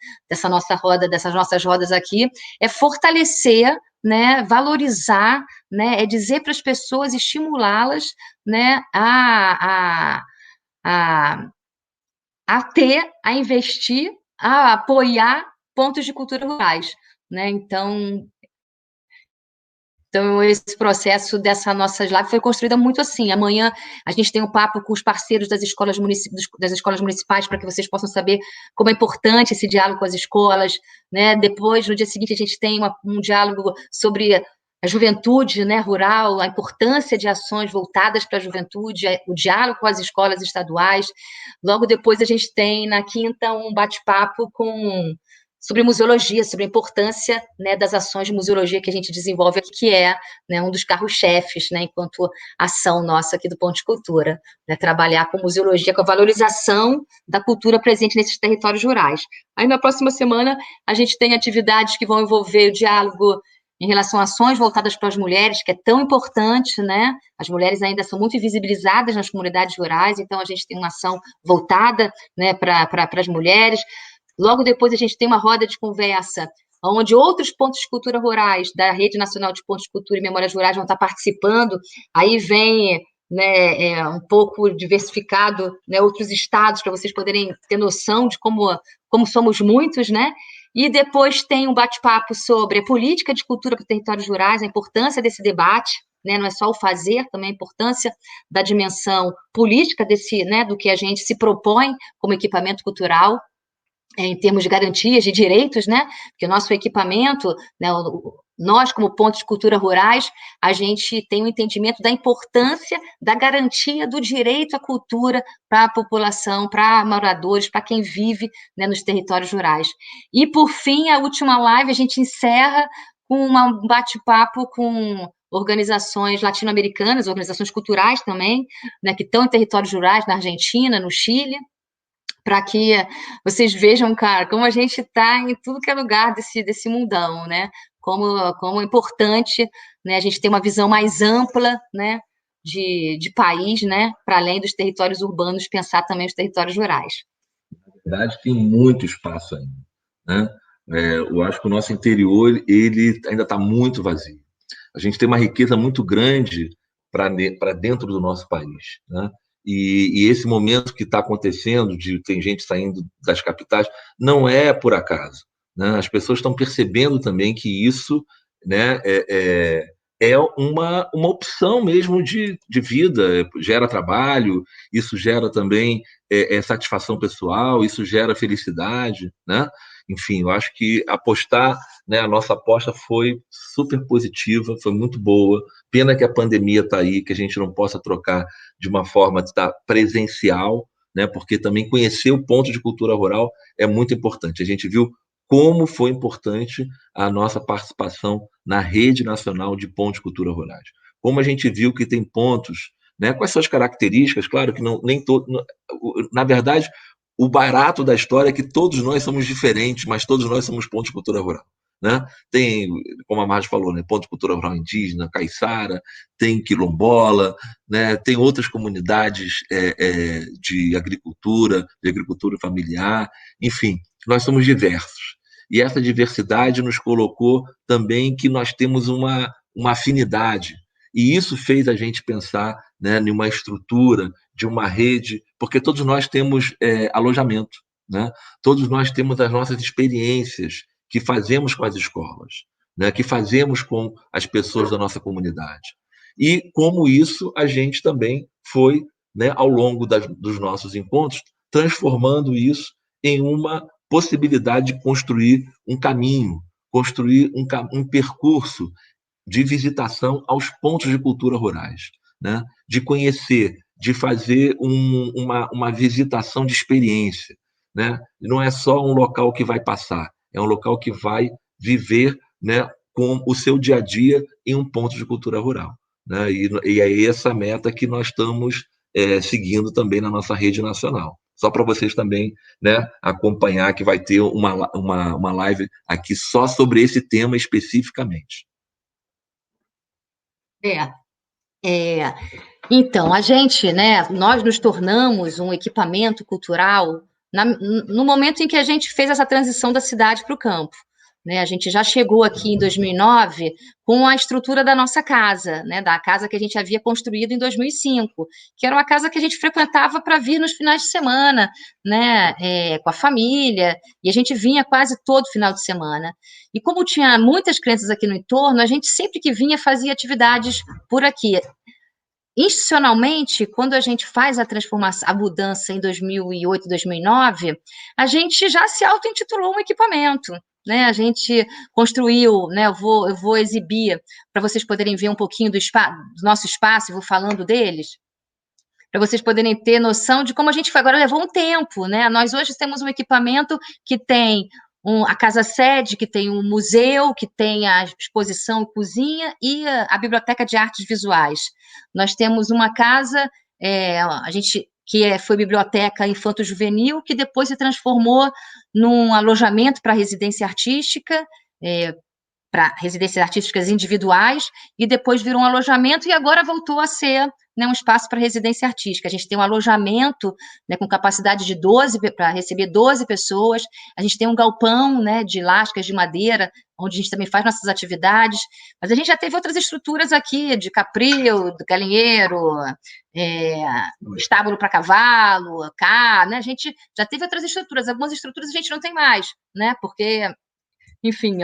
Speaker 1: roda, dessas nossas rodas aqui, é fortalecer, né, valorizar, né, é dizer para as pessoas, estimulá-las, né, a, a investir, a apoiar pontos de cultura rurais, né? Então, esse processo dessa nossa live foi construída muito assim. Amanhã a gente tem um papo com os parceiros das escolas municipais para que vocês possam saber como é importante esse diálogo com as escolas, né? Depois, no dia seguinte, a gente tem um diálogo sobre a juventude, né, rural, a importância de ações voltadas para a juventude, o diálogo com as escolas estaduais. Logo depois, a gente tem, na quinta, um bate-papo com sobre museologia, sobre a importância, né, das ações de museologia que a gente desenvolve aqui, que é, né, um dos carros-chefes, né, enquanto ação nossa aqui do Ponto de Cultura, né, trabalhar com museologia, com a valorização da cultura presente nesses territórios rurais. Aí, na próxima semana, a gente tem atividades que vão envolver o diálogo em relação a ações voltadas para as mulheres, que é tão importante, né? As mulheres ainda são muito invisibilizadas nas comunidades rurais, então a gente tem uma ação voltada, né, para as mulheres. Logo depois a gente tem uma roda de conversa, onde outros pontos de cultura rurais da Rede Nacional de Pontos de Cultura e Memórias Rurais vão estar participando. Aí vem, né, um pouco diversificado, né, outros estados, para vocês poderem ter noção de como somos muitos, né? E depois tem um bate-papo sobre a política de cultura para territórios rurais, a importância desse debate, né, não é só o fazer, também a importância da dimensão política desse, né, do que a gente se propõe como equipamento cultural, em termos de garantias de direitos, né? Porque o nosso equipamento, né, nós, como pontos de cultura rurais, a gente tem um entendimento da importância da garantia do direito à cultura para a população, para moradores, para quem vive, né, nos territórios rurais. E, por fim, a última live, a gente encerra com um bate-papo com organizações latino-americanas, organizações culturais também, né, que estão em territórios rurais, na Argentina, no Chile, para que vocês vejam, cara, como a gente está em tudo que é lugar desse mundão, né? Como é importante, né, a gente ter uma visão mais ampla, né, de país, né, para além dos territórios urbanos, pensar também os territórios rurais.
Speaker 2: Na verdade, tem muito espaço ainda, né? Eu acho que o nosso interior ele ainda está muito vazio. A gente tem uma riqueza muito grande para dentro do nosso país, né? E esse momento que está acontecendo, de tem gente saindo das capitais, não é por acaso, né? As pessoas estão percebendo também que isso, né, é uma opção mesmo de vida, gera trabalho, isso gera também satisfação pessoal, isso gera felicidade, né? Enfim, eu acho que apostar, né, a nossa aposta foi super positiva, foi muito boa. Pena que a pandemia está aí, que a gente não possa trocar de uma forma presencial, né, porque também conhecer o ponto de cultura rural é muito importante. A gente viu como foi importante a nossa participação na Rede Nacional de Pontos de Cultura Rurais. Como a gente viu que tem pontos, né, com as suas características, claro que não, nem todo. Na verdade, o barato da história é que todos nós somos diferentes, mas todos nós somos pontos de cultura rural. Né? Tem, como a Marge falou, né, ponto de cultura rural indígena, caiçara, tem quilombola, né, tem outras comunidades de agricultura familiar, enfim, nós somos diversos. E essa diversidade nos colocou também que nós temos uma afinidade. E isso fez a gente pensar, né, em uma estrutura de uma rede, porque todos nós temos alojamento, né? Todos nós temos as nossas experiências que fazemos com as escolas, né? Que fazemos com as pessoas da nossa comunidade. E como isso a gente também foi, né, ao longo dos nossos encontros, transformando isso em uma possibilidade de construir um caminho, construir um percurso de visitação aos pontos de cultura rurais, né? De conhecer, de fazer uma visitação de experiência. Né? Não é só um local que vai passar, é um local que vai viver, né, com o seu dia a dia em um ponto de cultura rural. Né? E é essa meta que nós estamos seguindo também na nossa rede nacional. Só para vocês também, né, acompanhar que vai ter uma live aqui só sobre esse tema especificamente.
Speaker 1: Então, a gente, né, nós nos tornamos um equipamento cultural no momento em que a gente fez essa transição da cidade para o campo. Né, a gente já chegou aqui em 2009 com a estrutura da nossa casa, né, da casa que a gente havia construído em 2005, que era uma casa que a gente frequentava para vir nos finais de semana, né, com a família, e a gente vinha quase todo final de semana. E como tinha muitas crianças aqui no entorno, a gente sempre que vinha fazia atividades por aqui. Institucionalmente, quando a gente faz a transformação, a mudança em 2008, 2009, a gente já se auto-intitulou um equipamento, né? A gente construiu, né? Eu vou exibir para vocês poderem ver um pouquinho do nosso espaço, eu vou falando deles, para vocês poderem ter noção de como a gente foi. Agora levou um tempo, né? Nós hoje temos um equipamento que tem a casa-sede, que tem um museu, que tem a exposição cozinha, e a Biblioteca de Artes Visuais. Nós temos uma casa, foi biblioteca infanto-juvenil, que depois se transformou num alojamento para residência artística, para residências artísticas individuais, e depois virou um alojamento, e agora voltou a ser, né, um espaço para residência artística. A gente tem um alojamento, né, com capacidade de 12, para receber 12 pessoas, a gente tem um galpão, né, de lascas de madeira, onde a gente também faz nossas atividades, mas a gente já teve outras estruturas aqui, de capril, de galinheiro, estábulo para cavalo, né, a gente já teve outras estruturas, algumas estruturas a gente não tem mais, né, porque, enfim,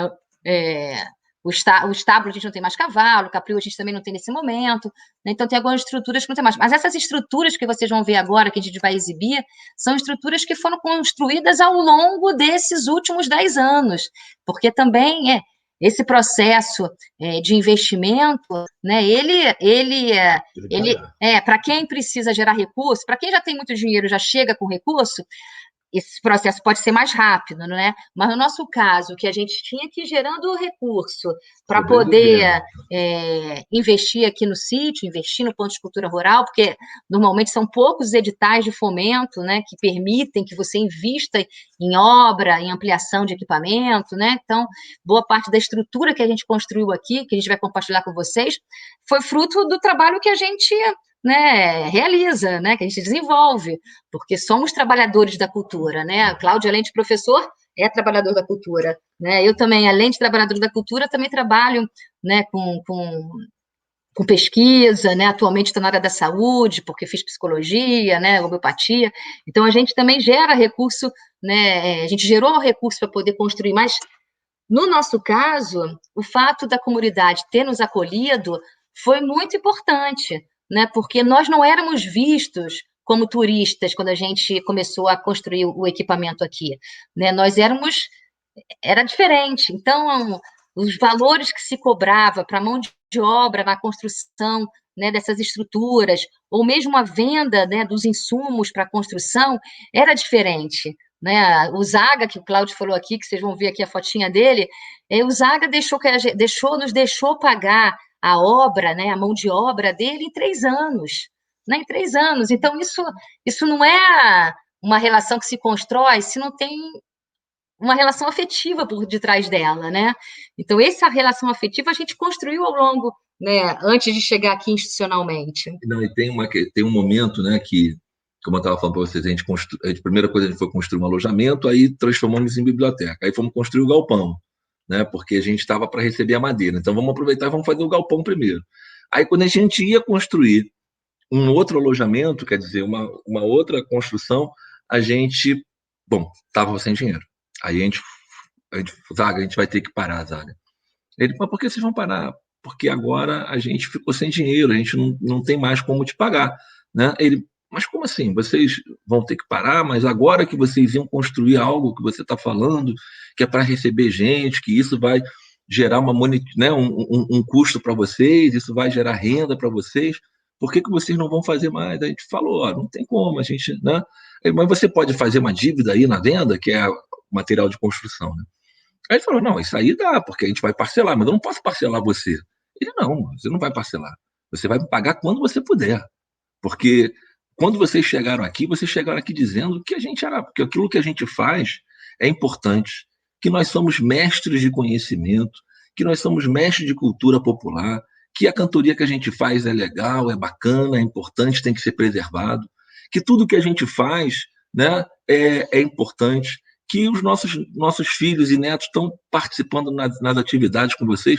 Speaker 1: o estábulo a gente não tem mais cavalo, o capril a gente também não tem nesse momento, né? Então tem algumas estruturas que não tem mais. Mas essas estruturas que vocês vão ver agora, que a gente vai exibir, são estruturas que foram construídas ao longo desses últimos 10 anos, porque também esse processo de investimento, né, para quem precisa gerar recurso, para quem já tem muito dinheiro, já chega com recurso, esse processo pode ser mais rápido, né? Mas no nosso caso, que a gente tinha que ir gerando recurso para poder investir aqui no sítio, investir no Ponto de Cultura Rural, porque normalmente são poucos editais de fomento, né, que permitem que você invista em obra, em ampliação de equipamento, né? Então, boa parte da estrutura que a gente construiu aqui, que a gente vai compartilhar com vocês, foi fruto do trabalho que a gente, né, realiza, né, que a gente desenvolve, porque somos trabalhadores da cultura, né? A Cláudia, além de professor, é trabalhador da cultura, né? Eu também, além de trabalhador da cultura, também trabalho, né, com pesquisa, né? Atualmente estou na área da saúde, porque fiz psicologia, né, homeopatia. Então a gente também gera recurso, né? A gente gerou recurso para poder construir, mas no nosso caso, o fato da comunidade ter nos acolhido foi muito importante, né? Porque nós não éramos vistos como turistas quando a gente começou a construir o equipamento aqui, né? Era diferente. Então, os valores que se cobrava para a mão de obra na construção, né, dessas estruturas, ou mesmo a venda, né, dos insumos para a construção, era diferente. Né? O Zaga, que o Cláudio falou aqui, que vocês vão ver aqui a fotinha dele, o Zaga nos deixou pagar a obra, né, a mão de obra dele em 3 anos. Né, em 3 anos. Então, isso não é uma relação que se constrói se não tem uma relação afetiva por detrás dela, né? Então, essa relação afetiva a gente construiu ao longo, né, antes de chegar aqui institucionalmente.
Speaker 2: Não, e tem um momento, né, que, como eu estava falando para vocês, a primeira coisa a gente foi construir um alojamento, aí transformamos em biblioteca, aí fomos construir o galpão, né, porque a gente estava para receber a madeira, então vamos aproveitar e vamos fazer o galpão primeiro. Aí, quando a gente ia construir um outro alojamento, quer dizer, uma outra construção, a gente, bom, estava sem dinheiro. Aí Zaga, a gente vai ter que parar, Zaga. Ele, mas por que vocês vão parar? Porque agora a gente ficou sem dinheiro, a gente não tem mais como te pagar, né? Ele, mas como assim? Vocês vão ter que parar, mas agora que vocês iam construir algo que você está falando, que é para receber gente, que isso vai gerar né, um custo para vocês, isso vai gerar renda para vocês, por que vocês não vão fazer mais? A gente falou, ó, não tem como, a gente, né? Mas você pode fazer uma dívida aí na venda, que é material de construção, né? Aí ele falou, não, isso aí dá, porque a gente vai parcelar, mas eu não posso parcelar você. Ele, não, você não vai parcelar. Você vai me pagar quando você puder. Porque quando vocês chegaram aqui dizendo que a gente era, porque aquilo que a gente faz é importante, que nós somos mestres de conhecimento, que nós somos mestres de cultura popular, que a cantoria que a gente faz é legal, é bacana, é importante, tem que ser preservado, que tudo que a gente faz, né, é importante, que os nossos filhos e netos estão participando nas atividades com vocês.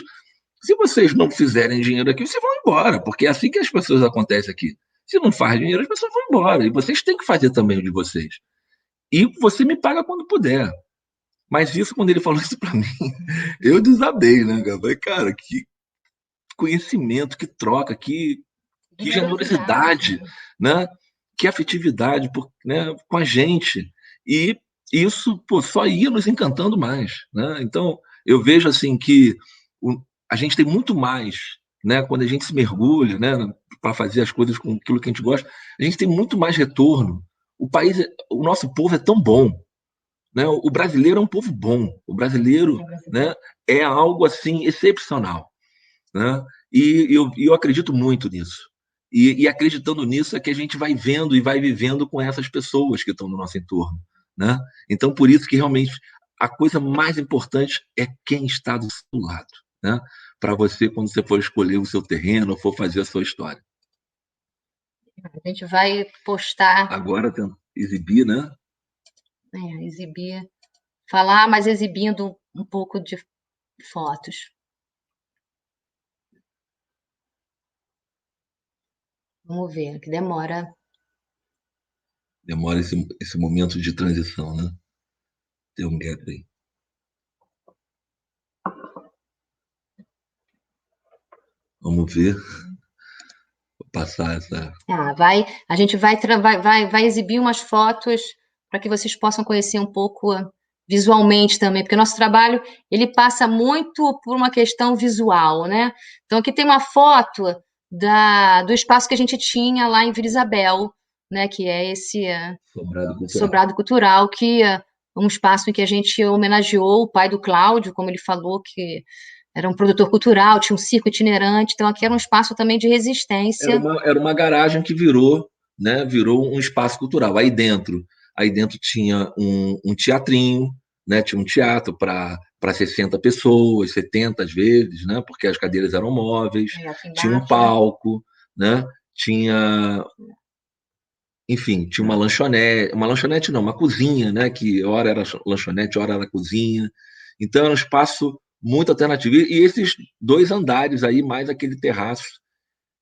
Speaker 2: Se vocês não fizerem dinheiro aqui, vocês vão embora, porque é assim que as pessoas acontecem aqui. Se não faz dinheiro, as pessoas vão embora. E vocês têm que fazer também o de vocês. E você me paga quando puder. Mas isso, quando ele falou isso para mim, eu desabei, né, cara? Falei, cara, que conhecimento, que troca, que generosidade, né? Que afetividade né, com a gente. E isso, pô, só ia nos encantando mais, né? Então, eu vejo assim que a gente tem muito mais, né? Quando a gente se mergulha, né, para fazer as coisas com aquilo que a gente gosta, a gente tem muito mais retorno. O nosso povo é tão bom, né? O brasileiro é um povo bom, o brasileiro, né, é algo assim excepcional, né? E eu acredito muito nisso. E acreditando nisso é que a gente vai vendo e vai vivendo com essas pessoas que estão no nosso entorno, né? Então, por isso que realmente a coisa mais importante é quem está do seu lado, né? Para você, quando você for escolher o seu terreno, ou for fazer a sua história.
Speaker 1: A gente vai postar,
Speaker 2: Agora, exibir, né?
Speaker 1: exibir, falar, mas exibindo um pouco de fotos. Vamos ver, que demora.
Speaker 2: Demora esse momento de transição, né? Tem um gap aí. Vamos ver. Vou passar essa.
Speaker 1: A gente vai exibir umas fotos para que vocês possam conhecer um pouco visualmente também, porque o nosso trabalho ele passa muito por uma questão visual, né? Então aqui tem uma foto do espaço que a gente tinha lá em Vila Isabel, né? Que é esse Sobrado Cultural, que é um espaço em que a gente homenageou o pai do Cláudio, como ele falou, que era um produtor cultural, tinha um circo itinerante, então aqui era um espaço também de resistência.
Speaker 2: Era uma garagem que virou, né? Virou um espaço cultural. Aí dentro tinha um teatrinho, né? Tinha um teatro para 60 pessoas, 70 às vezes, né? Porque as cadeiras eram móveis. Tinha um palco, né? Tinha, enfim, tinha uma lanchonete não, uma cozinha, né? Que hora era lanchonete, hora era cozinha. Então era um espaço muito alternativo. E esses 2 andares aí, mais aquele terraço,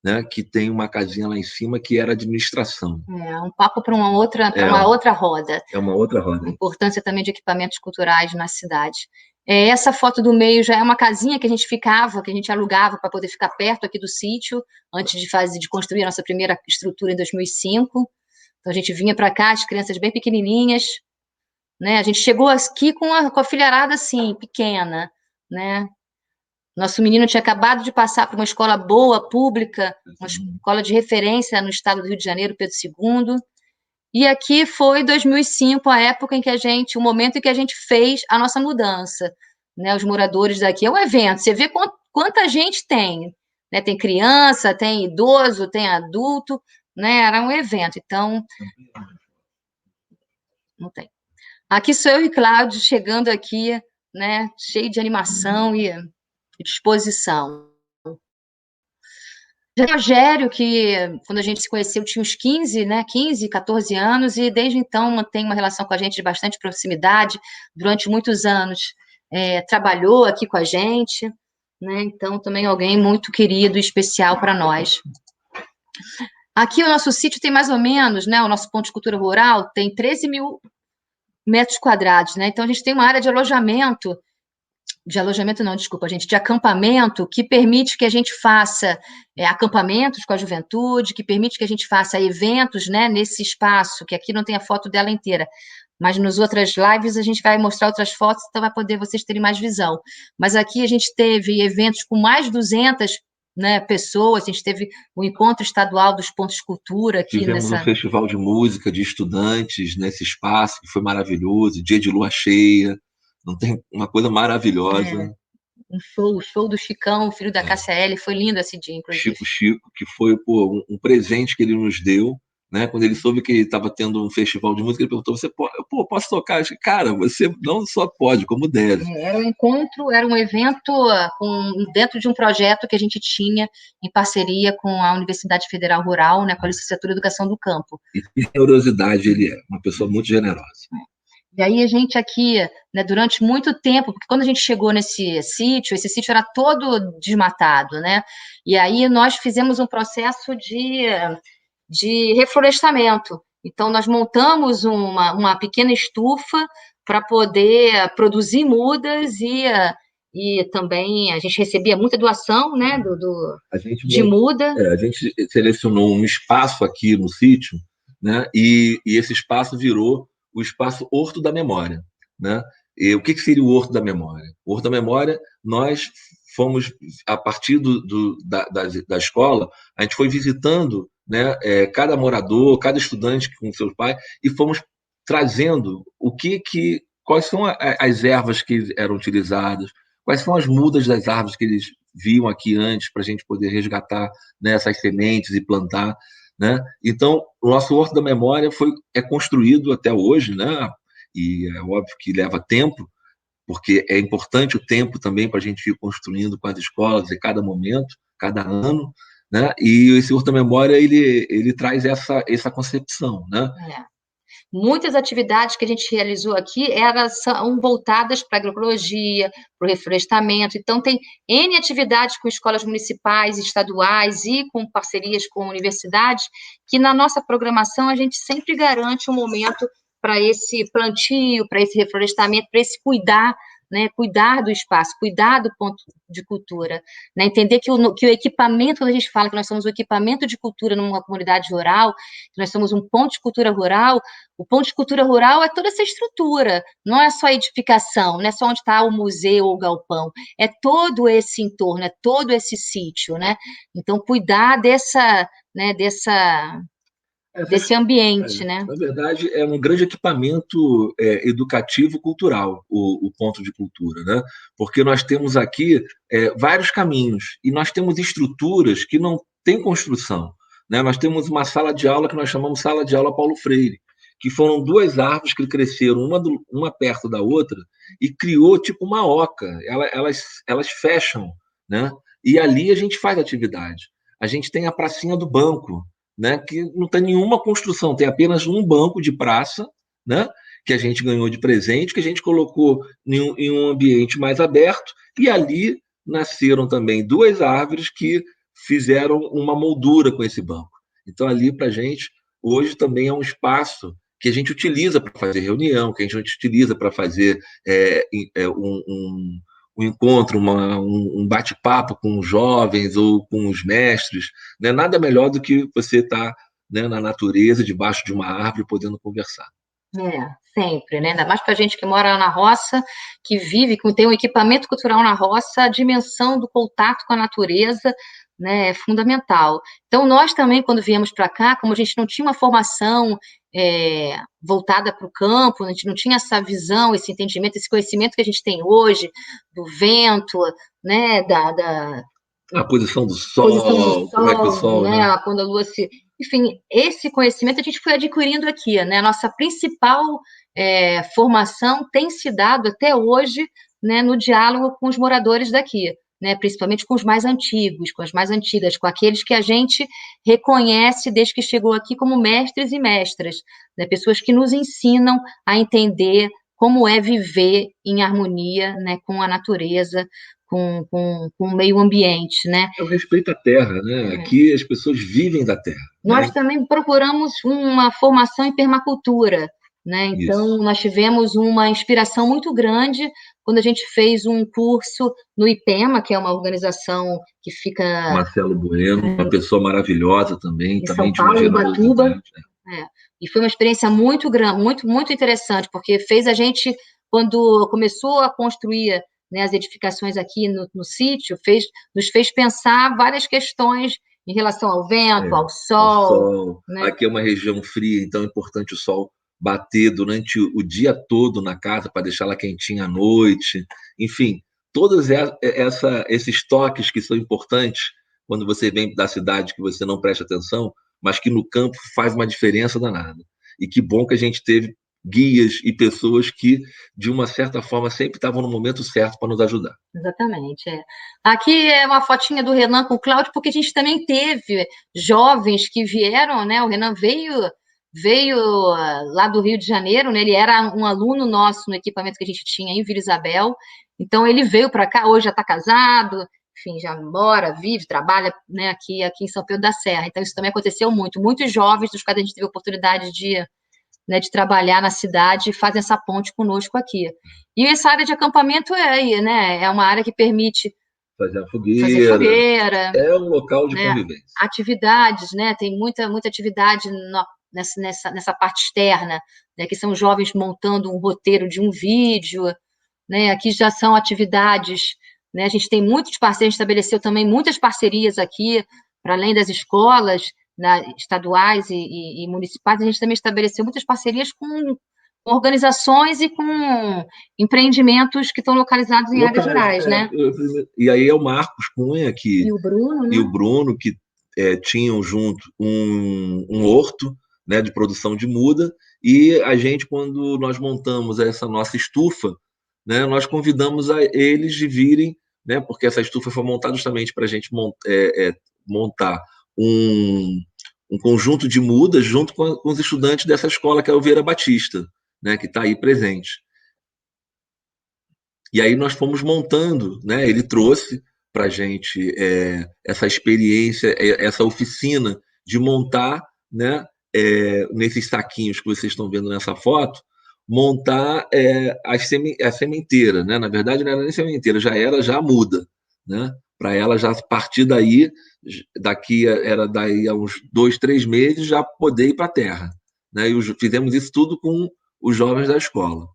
Speaker 2: né, que tem uma casinha lá em cima que era administração.
Speaker 1: Um papo para uma outra roda.
Speaker 2: É uma outra roda.
Speaker 1: A importância também de equipamentos culturais na cidade. Essa foto do meio já é uma casinha que a gente ficava, que a gente alugava para poder ficar perto aqui do sítio, antes de construir a nossa primeira estrutura em 2005. Então a gente vinha para cá, as crianças bem pequenininhas, né? A gente chegou aqui com a filharada assim, pequena, né? Nosso menino tinha acabado de passar por uma escola boa, pública, uma escola de referência no estado do Rio de Janeiro, Pedro II. E aqui foi 2005, a época em que o momento em que a gente fez a nossa mudança, né? Os moradores daqui, é um evento, você vê quanta gente tem, né? Tem criança, tem idoso, tem adulto, né? Era um evento, então não tem. Aqui sou eu e Cláudio chegando aqui, né? Cheio de animação e disposição. Já Rogério, que quando a gente se conheceu tinha uns 15, né, 15, 14 anos, e desde então mantém uma relação com a gente de bastante proximidade, durante muitos anos trabalhou aqui com a gente, né, então também alguém muito querido e especial para nós. Aqui o nosso sítio tem mais ou menos, né, o nosso ponto de cultura rural tem 13 mil metros quadrados, né, então a gente tem uma área de alojamento não, desculpa, gente, de acampamento, que permite que a gente faça acampamentos com a juventude, que permite que a gente faça eventos, né, nesse espaço, que aqui não tem a foto dela inteira, mas nas outras lives a gente vai mostrar outras fotos, então vai poder vocês terem mais visão. Mas aqui a gente teve eventos com mais de 200, né, pessoas, a gente teve o encontro estadual dos pontos de cultura aqui.
Speaker 2: Fizemos um festival de música de estudantes nesse espaço, que foi maravilhoso, dia de lua cheia, não tem uma coisa maravilhosa.
Speaker 1: Um show do Chicão, filho da Cássia Eller, foi lindo esse dia, inclusive.
Speaker 2: Chico, que foi um presente que ele nos deu, né? Quando ele soube que estava tendo um festival de música, ele perguntou: "Você pode, posso tocar?" Eu disse, cara, você não só pode, como deve.
Speaker 1: Era um encontro, era um evento dentro de um projeto que a gente tinha em parceria com a Universidade Federal Rural, né, com a Licenciatura em Educação do Campo.
Speaker 2: E que generosidade ele é, uma pessoa muito generosa.
Speaker 1: E aí a gente aqui, né, durante muito tempo, porque quando a gente chegou nesse sítio, esse sítio era todo desmatado, né? E aí nós fizemos um processo de reflorestamento. Então nós montamos uma pequena estufa para poder produzir mudas e também a gente recebia muita doação, né, de muda.
Speaker 2: A gente selecionou um espaço aqui no sítio, né, e esse espaço virou o espaço Horto da Memória, né? E o que seria o Horto da Memória? O Horto da Memória, nós fomos, a partir da escola, a gente foi visitando, né, cada morador, cada estudante com seus pais, e fomos trazendo quais são as ervas que eram utilizadas, quais são as mudas das árvores que eles viam aqui antes para a gente poder resgatar, né, essas sementes e plantar, né? Então, o nosso Horto da Memória é construído até hoje, né? E é óbvio que leva tempo, porque é importante o tempo também para a gente ir construindo com as escolas em cada momento, cada ano, né? E esse Horto da Memória ele traz essa concepção, né?
Speaker 1: É. Muitas atividades que a gente realizou aqui são voltadas para a agroecologia, para o reflorestamento. Então, tem N atividades com escolas municipais, estaduais e com parcerias com universidades, que na nossa programação a gente sempre garante um momento para esse plantio, para esse reflorestamento, para esse cuidar, né, cuidar do espaço, cuidar do ponto de cultura, né, entender que o equipamento, quando a gente fala que nós somos o equipamento de cultura numa comunidade rural, que nós somos um ponto de cultura rural, o ponto de cultura rural é toda essa estrutura, não é só a edificação, não é só onde está o museu ou o galpão, é todo esse entorno, é todo esse sítio, né? Então, cuidar né, desse ambiente, né?
Speaker 2: Na verdade, é um grande equipamento educativo cultural, o ponto de cultura, né? Porque nós temos aqui vários caminhos e nós temos estruturas que não têm construção, né? Nós temos uma sala de aula que nós chamamos sala de aula Paulo Freire, que foram duas árvores que cresceram uma perto da outra e criou tipo uma oca. Elas fecham, né? E ali a gente faz atividade. A gente tem a pracinha do banco, né, que não tem nenhuma construção, tem apenas um banco de praça, né, que a gente ganhou de presente, que a gente colocou em um ambiente mais aberto, e ali nasceram também duas árvores que fizeram uma moldura com esse banco. Então, ali para a gente, hoje também é um espaço que a gente utiliza para fazer reunião, que a gente utiliza para fazer um encontro, um bate-papo com os jovens ou com os mestres, né? Nada melhor do que você estar, né, na natureza, debaixo de uma árvore, podendo conversar.
Speaker 1: Sempre, né? Ainda mais para a gente que mora na roça, que vive, que tem um equipamento cultural na roça, a dimensão do contato com a natureza, né, é fundamental. Então, nós também, quando viemos para cá, como a gente não tinha uma formação voltada para o campo, a gente não tinha essa visão, esse entendimento, esse conhecimento que a gente tem hoje, do vento, né,
Speaker 2: A posição do
Speaker 1: posição do
Speaker 2: sol, como é que o sol, né?
Speaker 1: né, quando a lua se... Enfim, esse conhecimento a gente foi adquirindo aqui, né? A nossa principal formação tem se dado até hoje, né, no diálogo com os moradores daqui, né, principalmente com os mais antigos, com as mais antigas, com aqueles que a gente reconhece desde que chegou aqui como mestres e mestras, né, pessoas que nos ensinam a entender como é viver em harmonia, né, com a natureza, com o meio ambiente, né?
Speaker 2: É o respeito à terra, né? Aqui as pessoas vivem da terra.
Speaker 1: Nós
Speaker 2: Né?
Speaker 1: também procuramos uma formação em permacultura, né? Então,
Speaker 2: Isso.
Speaker 1: nós tivemos uma inspiração muito grande quando a gente fez um curso no IPEMA, que é uma organização que fica
Speaker 2: Marcelo Bueno, uma pessoa maravilhosa também,
Speaker 1: em
Speaker 2: também
Speaker 1: São
Speaker 2: de uma
Speaker 1: Paulo, em Ubatuba.
Speaker 2: generosidade.
Speaker 1: E foi uma experiência muito grande, muito interessante, porque fez a gente, quando começou a construir, né, as edificações aqui no sítio, nos fez pensar várias questões em relação ao vento, ao
Speaker 2: Ao
Speaker 1: sol,
Speaker 2: sol.
Speaker 1: né?
Speaker 2: Aqui é uma região fria, então é importante o sol bater durante o dia todo na casa para deixá-la quentinha à noite. Enfim, todos esses toques que são importantes quando você vem da cidade que você não presta atenção, mas que no campo faz uma diferença danada. E que bom que a gente teve guias e pessoas que, de uma certa forma, sempre estavam no momento certo para nos ajudar.
Speaker 1: Exatamente. Aqui é uma fotinha do Renan com o Cláudio, porque a gente também teve jovens que vieram, né? O Renan veio lá do Rio de Janeiro, né? Ele era um aluno nosso no equipamento que a gente tinha em Vila Isabel. Então ele veio para cá, hoje já está casado, enfim, já mora, vive, trabalha, né, aqui em São Pedro da Serra. Então isso também aconteceu muito. Muitos jovens dos quais a gente teve a oportunidade de trabalhar na cidade, fazem essa ponte conosco aqui. E essa área de acampamento né, é uma área que permite
Speaker 2: Fazer a
Speaker 1: fazer
Speaker 2: fogueira,
Speaker 1: fogueira,
Speaker 2: é um local de
Speaker 1: né,
Speaker 2: convivência.
Speaker 1: atividades, né, tem muita atividade nessa parte externa, né, que são jovens montando um roteiro de um vídeo, né, aqui já são atividades, né, a gente tem muitos parceiros, a gente estabeleceu também muitas parcerias aqui, para além das escolas, estaduais e municipais, a gente também estabeleceu muitas parcerias com organizações e com empreendimentos que estão localizados em áreas rurais, né?
Speaker 2: E aí é o Marcos Cunha
Speaker 1: E o Bruno, né?
Speaker 2: e o Bruno que tinham junto um horto, né, de produção de muda, e a gente, quando nós montamos essa nossa estufa, né, nós convidamos a eles de virem, né, porque essa estufa foi montada justamente para a gente montar um conjunto de mudas junto com os estudantes dessa escola, que é o Vieira Batista, né, que está aí presente. E aí nós fomos montando, né? Ele trouxe para a gente essa experiência, essa oficina de montar, né? Nesses saquinhos que vocês estão vendo nessa foto, montar a sementeira, né? Na verdade, não era nem sementeira, já muda, né? Para ela já partir daí, daí a uns 2, 3 meses já poder ir para a terra, né? E fizemos isso tudo com os jovens da escola.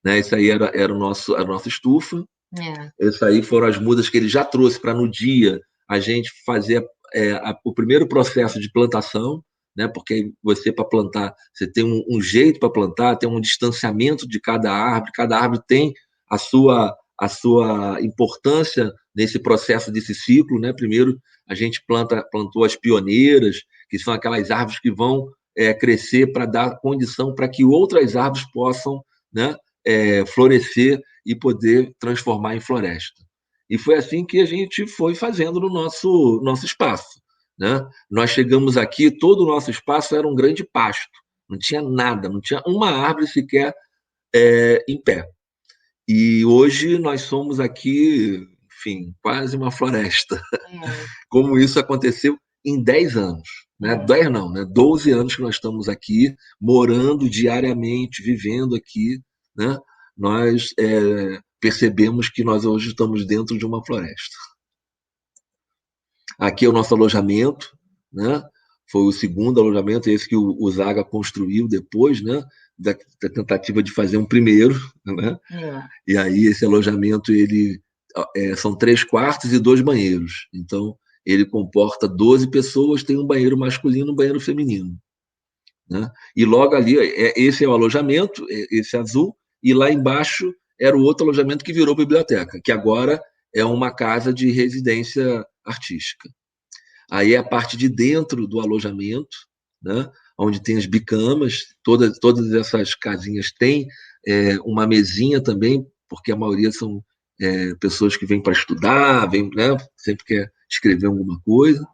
Speaker 2: Né? Isso aí era a nossa estufa. Isso aí foram as mudas que ele já trouxe para no dia a gente fazer o primeiro processo de plantação, né? Porque você, para plantar, você tem um jeito para plantar, tem um distanciamento de cada árvore tem a sua importância nesse processo desse ciclo, né? Primeiro a gente plantou as pioneiras, que são aquelas árvores que vão crescer para dar condição para que outras árvores possam, né, florescer e poder transformar em floresta. E foi assim que a gente foi fazendo no nosso espaço. Né? Nós chegamos aqui, todo o nosso espaço era um grande pasto, não tinha nada, não tinha uma árvore sequer em pé. E hoje nós somos aqui, enfim, quase uma floresta. Como isso aconteceu em 10 anos. Né? 10 não, né? 12 anos que nós estamos aqui, morando diariamente, vivendo aqui, né? Nós percebemos que nós hoje estamos dentro de uma floresta. Aqui é o nosso alojamento, né? Foi o segundo alojamento, esse que o Zaga construiu depois, né? Da tentativa de fazer um primeiro, né? E aí esse alojamento são 3 quartos e 2 banheiros. Então ele comporta 12 pessoas, tem um banheiro masculino e um banheiro feminino. Né? E logo ali, esse é o alojamento, esse azul, e lá embaixo era o outro alojamento que virou biblioteca, que agora é uma casa de residência artística. Aí é a parte de dentro do alojamento, né? Onde tem as bicamas, todas essas casinhas têm uma mesinha também, porque a maioria são pessoas que vêm para estudar, né? Sempre quer escrever alguma coisa.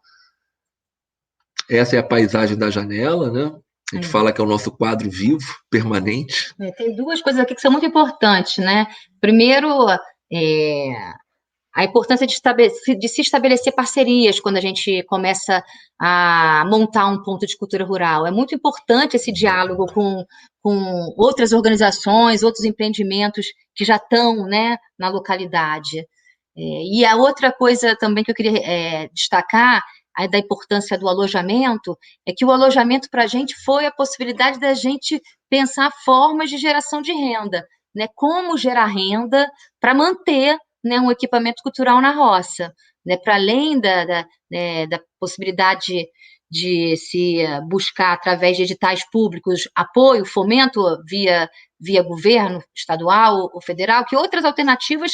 Speaker 2: Essa é a paisagem da janela, né? A gente fala que é o nosso quadro vivo, permanente.
Speaker 1: Tem duas coisas aqui que são muito importantes, né? Primeiro, a importância de se estabelecer parcerias quando a gente começa a montar um ponto de cultura rural. É muito importante esse diálogo com outras organizações, outros empreendimentos que já estão, né, na localidade. E a outra coisa também que eu queria destacar da importância do alojamento é que o alojamento para a gente foi a possibilidade da gente pensar formas de geração de renda, né? Como gerar renda para manter, né, um equipamento cultural na roça, né? Para além da possibilidade de se buscar através de editais públicos apoio, fomento via governo estadual ou federal, que outras alternativas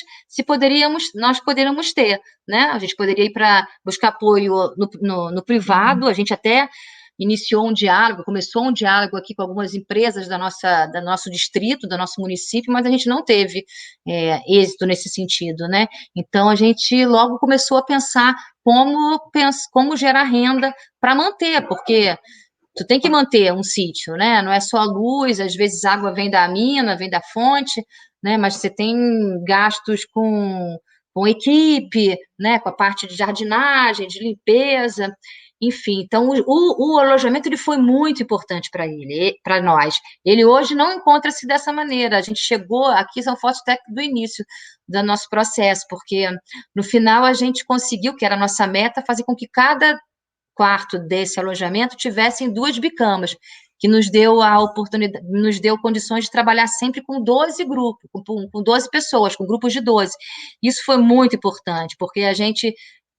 Speaker 1: nós poderíamos ter, né? A gente poderia ir para buscar apoio no privado, a gente até iniciou um diálogo, começou um diálogo aqui com algumas empresas do nosso distrito, do nosso município, mas a gente não teve êxito nesse sentido, né? Então, a gente logo começou a pensar como gerar renda para manter, porque tu tem que manter um sítio, né? Não é só luz, às vezes a água vem da mina, vem da fonte, né? Mas você tem gastos com equipe, né? Com a parte de jardinagem, de limpeza, enfim. Então, o alojamento ele foi muito importante para nós. Ele hoje não encontra-se dessa maneira. A gente chegou, aqui são fotos até do início do nosso processo, porque no final a gente conseguiu, que era a nossa meta, fazer com que cada quarto desse alojamento tivessem 2 bicamas, que nos deu a oportunidade, nos deu condições de trabalhar sempre com 12 grupos, com 12 pessoas, com grupos de 12. Isso foi muito importante, porque a gente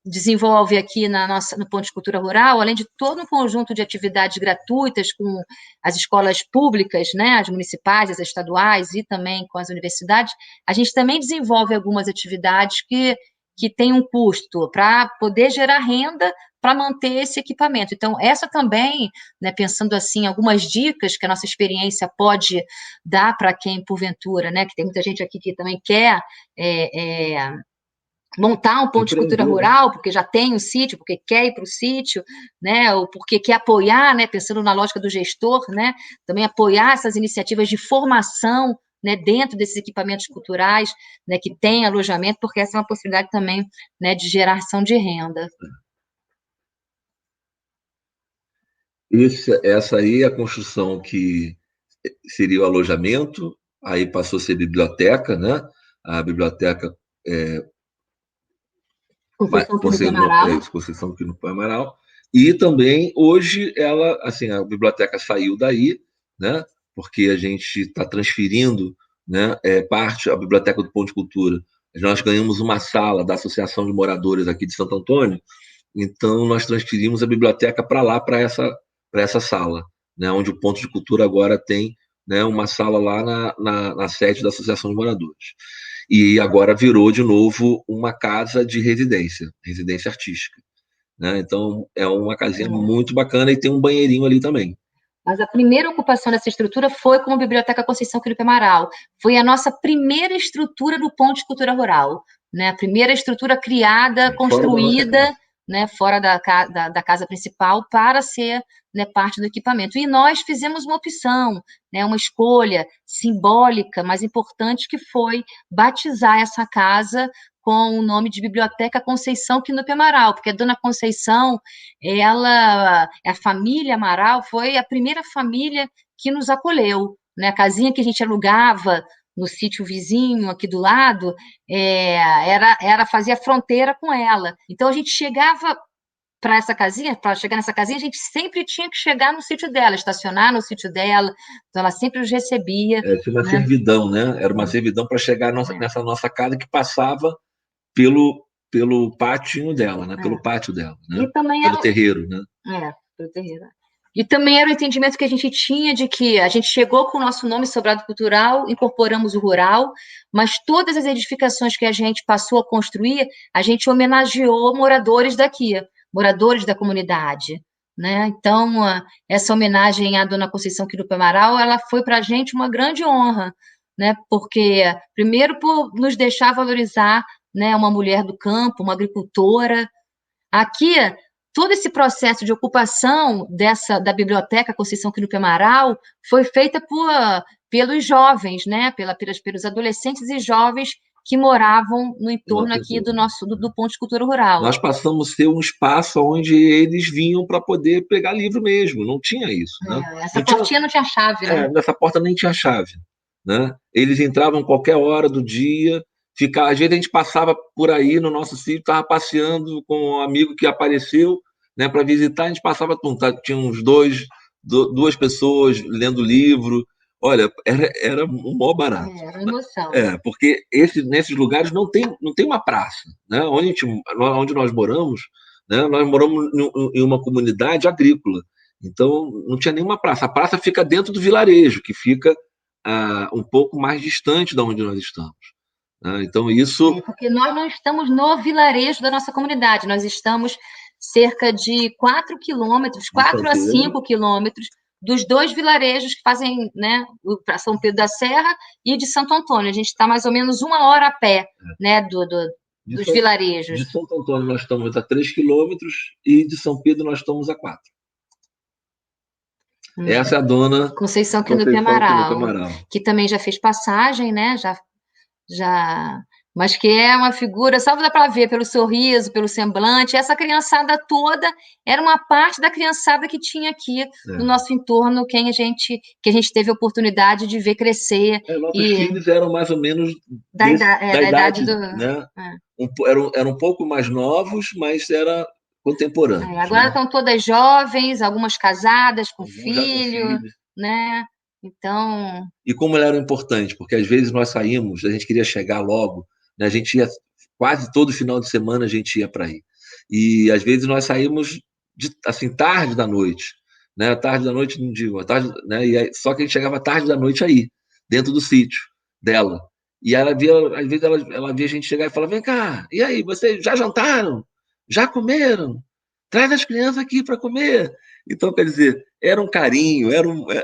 Speaker 1: desenvolve aqui no Ponto de Cultura Rural, além de todo um conjunto de atividades gratuitas com as escolas públicas, né, as municipais, as estaduais e também com as universidades, a gente também desenvolve algumas atividades que têm um custo para poder gerar renda para manter esse equipamento. Então, essa também, né, pensando assim, algumas dicas que a nossa experiência pode dar para quem, porventura, né, que tem muita gente aqui que também quer montar um ponto de cultura rural, porque já tem o sítio, porque quer ir para o sítio, né, ou porque quer apoiar, né, pensando na lógica do gestor, né, também apoiar essas iniciativas de formação, né, dentro desses equipamentos culturais, né, que tem alojamento, porque essa é uma possibilidade também, né, de geração de renda.
Speaker 2: Essa aí é a construção que seria o alojamento, aí passou a ser biblioteca, né? A biblioteca Conceição Quino Amaral, e também hoje ela, assim, a biblioteca saiu daí, né? Porque a gente está transferindo, né? Parte a biblioteca do Ponto de Cultura. Nós ganhamos uma sala da Associação de Moradores aqui de Santo Antônio, então nós transferimos a biblioteca para lá, para essa sala, né? Onde o Ponto de Cultura agora tem, né? Uma sala lá na sede da Associação de Moradores. E agora virou de novo uma casa de residência artística, né? Então é uma casinha muito bacana e tem um banheirinho ali também.
Speaker 1: Mas a primeira ocupação dessa estrutura foi como Biblioteca Conceição Quino Amaral. Foi a nossa primeira estrutura do Ponto de Cultura Rural, né? A primeira estrutura criada, construída, né, fora da casa principal para ser, né, parte do equipamento. E nós fizemos uma opção, né, uma escolha simbólica, mas importante, que foi batizar essa casa com o nome de Biblioteca Conceição Quino Amaral, porque a Dona Conceição, a família Amaral foi a primeira família que nos acolheu, né? A casinha que a gente alugava no sítio vizinho aqui do lado, fazia fronteira com ela. Então a gente chegava para essa casinha, para chegar nessa casinha, a gente sempre tinha que chegar no sítio dela, estacionar no sítio dela, então ela sempre nos recebia.
Speaker 2: Tinha uma servidão, né? Era uma servidão para chegar nessa nossa casa, que passava pelo pátinho dela, né? Pelo pátio dela, né?
Speaker 1: E também
Speaker 2: pelo terreiro, né?
Speaker 1: Pelo terreiro. E também era o entendimento que a gente tinha de que a gente chegou com o nosso nome Sobrado Cultural, incorporamos o rural, mas todas as edificações que a gente passou a construir, a gente homenageou moradores daqui, moradores da comunidade, né? Então, essa homenagem à Dona Conceição Quino Amaral, ela foi para a gente uma grande honra, né? Porque, primeiro, por nos deixar valorizar, né, uma mulher do campo, uma agricultora. Aqui, todo esse processo de ocupação da Biblioteca Conceição Quino Amaral foi feita pelos jovens, né? Pelos adolescentes e jovens que moravam no entorno aqui do Ponto de Cultura Rural.
Speaker 2: Nós passamos a ter um espaço onde eles vinham para poder pegar livro mesmo, não tinha isso, né?
Speaker 1: Essa portinha não tinha chave, né?
Speaker 2: Nessa porta nem tinha chave, né? Eles entravam qualquer hora do dia, às vezes a gente passava por aí no nosso sítio, estava passeando com um amigo que apareceu, né, para visitar, a gente passava, tinha uns duas pessoas lendo livro. Olha, era um maior barato.
Speaker 1: Era uma emoção.
Speaker 2: Porque nesses lugares não tem uma praça, né? Onde nós moramos, né? Nós moramos em uma comunidade agrícola, então não tinha nenhuma praça. A praça fica dentro do vilarejo, que fica um pouco mais distante de onde nós estamos. Então isso...
Speaker 1: Porque nós não estamos no vilarejo da nossa comunidade, nós estamos cerca de 4 quilômetros, 4 a 5 quilômetros dos dois vilarejos que fazem, né, para São Pedro da Serra e de Santo Antônio. A gente está mais ou menos 1 hora a pé, né, dos vilarejos.
Speaker 2: De Santo Antônio nós estamos a 3 quilômetros e de São Pedro nós estamos a 4. Essa é a Dona
Speaker 1: Conceição Quino Amaral, que também já fez passagem, né, mas que é uma figura, só dá para ver pelo sorriso, pelo semblante. Essa criançada toda era uma parte da criançada que tinha aqui no nosso entorno, que a gente teve a oportunidade de ver crescer.
Speaker 2: Nossos filhos eram mais ou menos da idade do... né? Eram um pouco mais novos, mas era contemporâneos.
Speaker 1: Agora estão todas jovens, algumas casadas, com filho, né? Então...
Speaker 2: E como ela era importante, porque às vezes nós saímos, a gente queria chegar logo, né? A gente ia quase todo final de semana, a gente ia para aí. E às vezes nós saímos assim tarde da noite, né? Tarde da noite, não digo, tarde, né? E aí, só que a gente chegava tarde da noite aí, dentro do sítio dela. E ela via, às vezes ela via a gente chegar e falava: vem cá, e aí, vocês já jantaram? Já comeram? Traz as crianças aqui para comer. Então, quer dizer, era um carinho,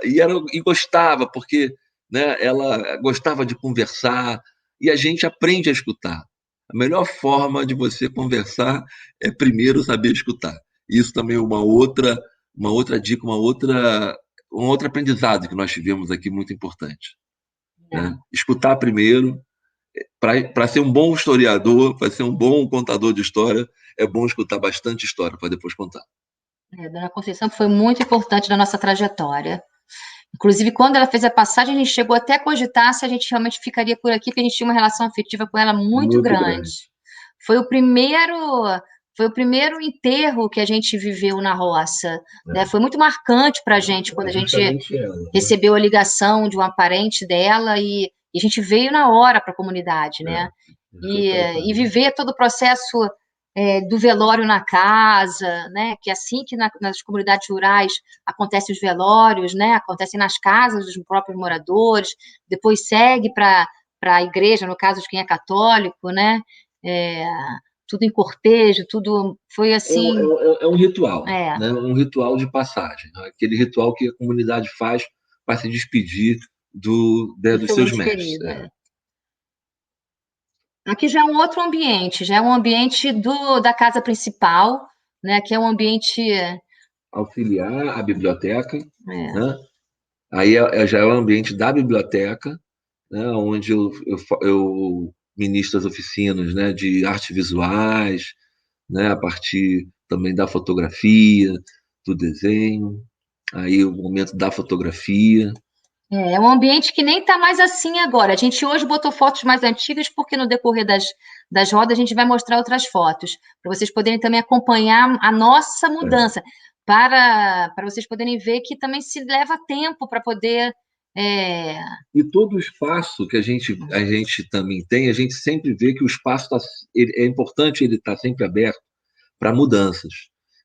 Speaker 2: e gostava, porque, né, ela gostava de conversar, e a gente aprende a escutar. A melhor forma de você conversar é primeiro saber escutar. Isso também é uma outra dica, um outro aprendizado que nós tivemos aqui muito importante. Né? Escutar primeiro, para ser um bom historiador, para ser um bom contador de história, é bom escutar bastante história para depois contar.
Speaker 1: Dona Conceição foi muito importante na nossa trajetória. Inclusive, quando ela fez a passagem, a gente chegou até a cogitar se a gente realmente ficaria por aqui, porque a gente tinha uma relação afetiva com ela muito grande. Foi o primeiro enterro que a gente viveu na roça, né? Foi muito marcante para a gente quando a gente recebeu a ligação de uma parente dela e a gente veio na hora para a comunidade, né? E viver todo o processo do velório na casa, né? Que assim que nas comunidades rurais acontecem os velórios, né? Acontecem nas casas dos próprios moradores, depois segue para a igreja, no caso de quem é católico, né? Tudo em cortejo, tudo foi assim.
Speaker 2: É um ritual, né? Um ritual de passagem, né? Aquele ritual que a comunidade faz para se despedir dos seus mestres.
Speaker 1: Aqui já é um outro ambiente, já é um ambiente da casa principal, né? Que é um ambiente
Speaker 2: auxiliar à biblioteca, né? Aí já é o ambiente da biblioteca, né? Onde eu ministro as oficinas, né? De artes visuais, né? A partir também da fotografia, do desenho, aí o momento da fotografia.
Speaker 1: É um ambiente que nem está mais assim agora. A gente hoje botou fotos mais antigas, porque no decorrer das rodas a gente vai mostrar outras fotos, para vocês poderem também acompanhar a nossa mudança, para vocês poderem ver que também se leva tempo para poder.
Speaker 2: E todo o espaço que a gente também tem, a gente sempre vê que o espaço é importante ele estar sempre aberto para mudanças,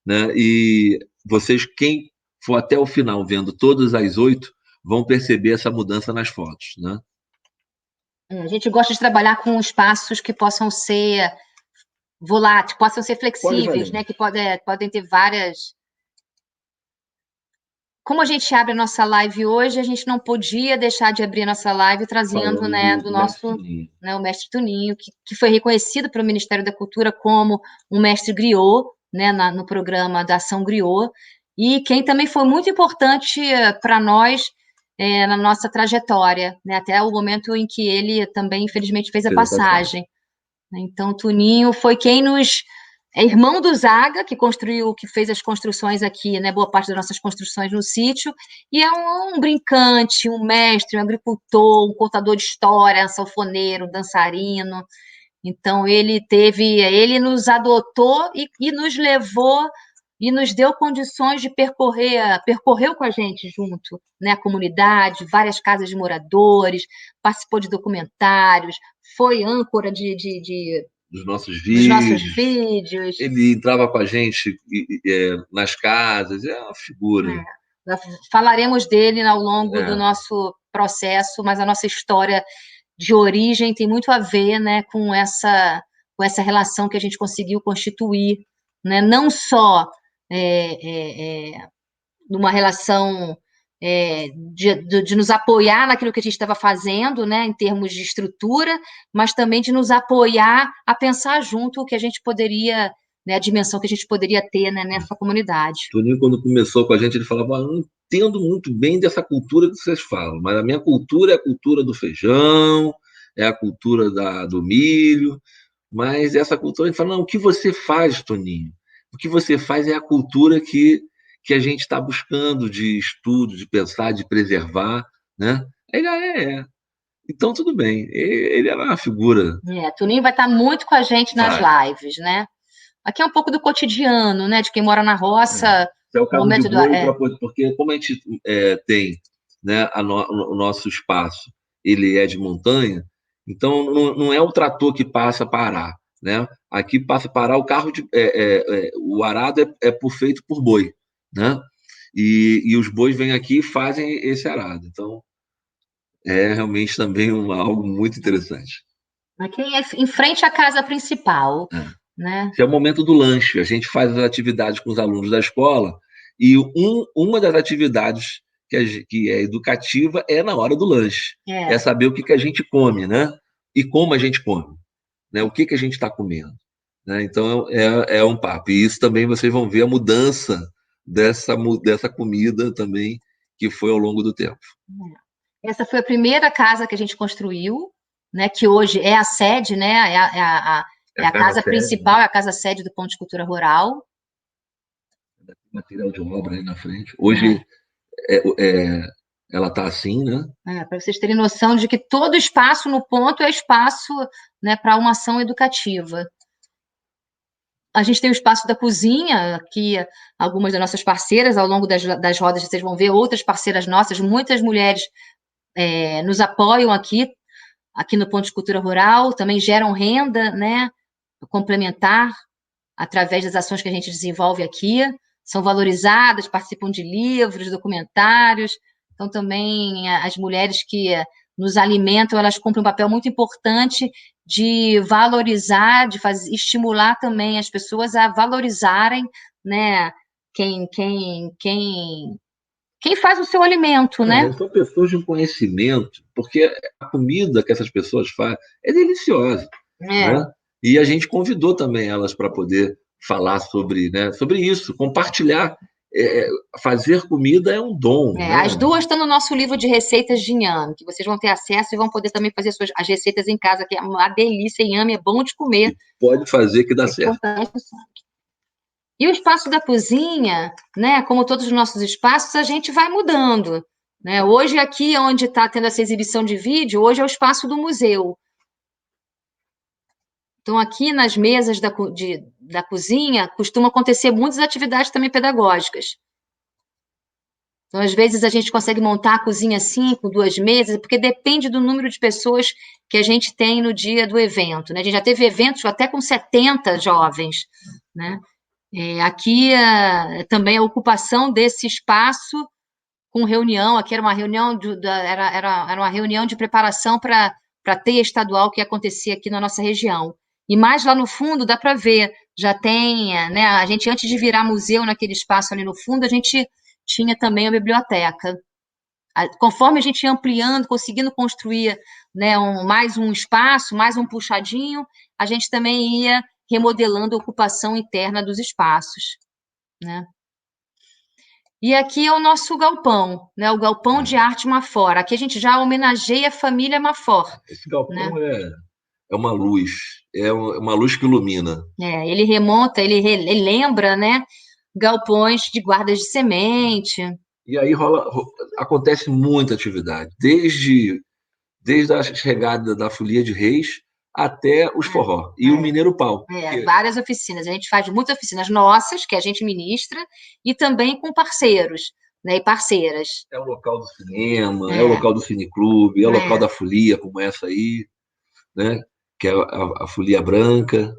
Speaker 2: né? E vocês, quem for até o final vendo todas as 8, vão perceber essa mudança nas fotos, né?
Speaker 1: A gente gosta de trabalhar com espaços que possam ser voláteis, possam ser flexíveis, né? Que podem ter várias. Como a gente abre a nossa live hoje, a gente não podia deixar de abrir a nossa live trazendo, né, do nosso, né, o mestre Tuninho, que foi reconhecido pelo Ministério da Cultura como um mestre griot, né, no programa da Ação Griot, e quem também foi muito importante para nós na nossa trajetória, né, até o momento em que ele também, infelizmente, fez a passagem. Então, Tuninho foi quem nos... É irmão do Zaga, que fez as construções aqui, né? Boa parte das nossas construções no sítio, e é um brincante, um mestre, um agricultor, um contador de história, um sanfoneiro, um dançarino. Então, ele nos adotou e nos levou e nos deu condições de percorreu com a gente junto, né? A comunidade, várias casas de moradores, participou de documentários, foi âncora
Speaker 2: dos nossos vídeos. Ele entrava com a gente nas casas, é uma figura.
Speaker 1: Falaremos dele ao longo do nosso processo, mas a nossa história de origem tem muito a ver, né, com essa relação que a gente conseguiu constituir, né, não só numa relação de nos apoiar naquilo que a gente estava fazendo, né, em termos de estrutura, mas também de nos apoiar a pensar junto o que a gente poderia, né, a dimensão que a gente poderia ter, né, nessa comunidade.
Speaker 2: Toninho, quando começou com a gente, ele falava: não entendo muito bem dessa cultura que vocês falam, mas a minha cultura é a cultura do feijão, é a cultura do milho, mas essa cultura, ele fala: não, o que você faz, Toninho? O que você faz é a cultura que a gente está buscando de estudo, de pensar, de preservar, né? Ele então tudo bem, ele era uma figura.
Speaker 1: Toninho vai estar muito com a gente nas lives, né? Aqui é um pouco do cotidiano, né? De quem mora na roça.
Speaker 2: É o cabo de boi, porque como a gente tem, né, o nosso espaço, ele é de montanha, então não é o trator que passa a parar, né? Aqui passa a parar o carro o arado feito por boi, né? E os bois vêm aqui e fazem esse arado. Então, é realmente também algo muito interessante.
Speaker 1: Aqui é em frente à casa principal,
Speaker 2: É.
Speaker 1: né?
Speaker 2: Esse é o momento do lanche. A gente faz as atividades com os alunos da escola e uma das atividades que é educativa é na hora do lanche. É saber o que a gente come, né? E como a gente come, né? O que a gente está comendo. Né? Então, é um papo. E isso também vocês vão ver a mudança dessa comida também que foi ao longo do tempo.
Speaker 1: Essa foi a primeira casa que a gente construiu, né? Que hoje é a sede, né? É a casa principal, né? É a casa sede do Ponto de Cultura Rural.
Speaker 2: Material de obra aí na frente. Hoje ela está assim, né?
Speaker 1: Para vocês terem noção de que todo espaço no ponto é espaço, né, para uma ação educativa. A gente tem o espaço da cozinha, aqui algumas das nossas parceiras, ao longo das rodas vocês vão ver outras parceiras nossas, muitas mulheres nos apoiam aqui no Ponto de Cultura Rural, também geram renda, né, complementar, através das ações que a gente desenvolve aqui, são valorizadas, participam de livros, documentários, então também as mulheres que nos alimentam, elas cumprem um papel muito importante de valorizar, de estimular também as pessoas a valorizarem, né, quem faz o seu alimento, né?
Speaker 2: São pessoas de conhecimento, porque a comida que essas pessoas fazem é deliciosa, né? E a gente convidou também elas para poder falar sobre, né, sobre isso, compartilhar. Fazer comida é um dom. Né?
Speaker 1: As duas estão no nosso livro de receitas de inhame, que vocês vão ter acesso e vão poder também fazer as receitas em casa, que é uma delícia. Inhame é bom de comer.
Speaker 2: E pode fazer que dá certo.
Speaker 1: E o espaço da cozinha, né, como todos os nossos espaços, a gente vai mudando. Né? Hoje, aqui onde está tendo essa exibição de vídeo, hoje é o espaço do museu. Então, aqui nas mesas da cozinha, costumam acontecer muitas atividades também pedagógicas. Então, às vezes, a gente consegue montar a cozinha assim, com 2 mesas, porque depende do número de pessoas que a gente tem no dia do evento. Né? A gente já teve eventos até com 70 jovens. Né? Aqui também a ocupação desse espaço com reunião. Aqui era uma reunião, era uma reunião de preparação para a teia estadual que ia acontecer aqui na nossa região. E mais lá no fundo, dá para ver, já tem, né, a gente, antes de virar museu naquele espaço ali no fundo, a gente tinha também a biblioteca. Conforme a gente ia ampliando, conseguindo construir, né, mais um espaço, mais um puxadinho, a gente também ia remodelando a ocupação interna dos espaços. Né? E aqui é o nosso galpão, né, o Galpão de Arte Mafor. Aqui a gente já homenageia a família Mafor.
Speaker 2: Esse galpão, né? É uma luz, é uma luz que ilumina.
Speaker 1: Ele remonta, ele lembra, né, galpões de guardas de semente.
Speaker 2: E aí acontece muita atividade, desde a chegada da Folia de Reis até os forró e o Mineiro Pau.
Speaker 1: Várias oficinas, a gente faz muitas oficinas nossas, que a gente ministra, e também com parceiros, né, e parceiras.
Speaker 2: É o local do cinema, é o local do cineclube, é o local da folia, como essa aí, né? Que é a Folia Branca.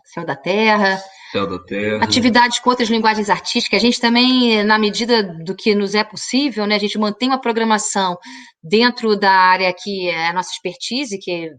Speaker 1: Céu da Terra.
Speaker 2: Céu da Terra.
Speaker 1: Atividades com outras linguagens artísticas. A gente também, na medida do que nos é possível, né, a gente mantém uma programação dentro da área que é a nossa expertise, que é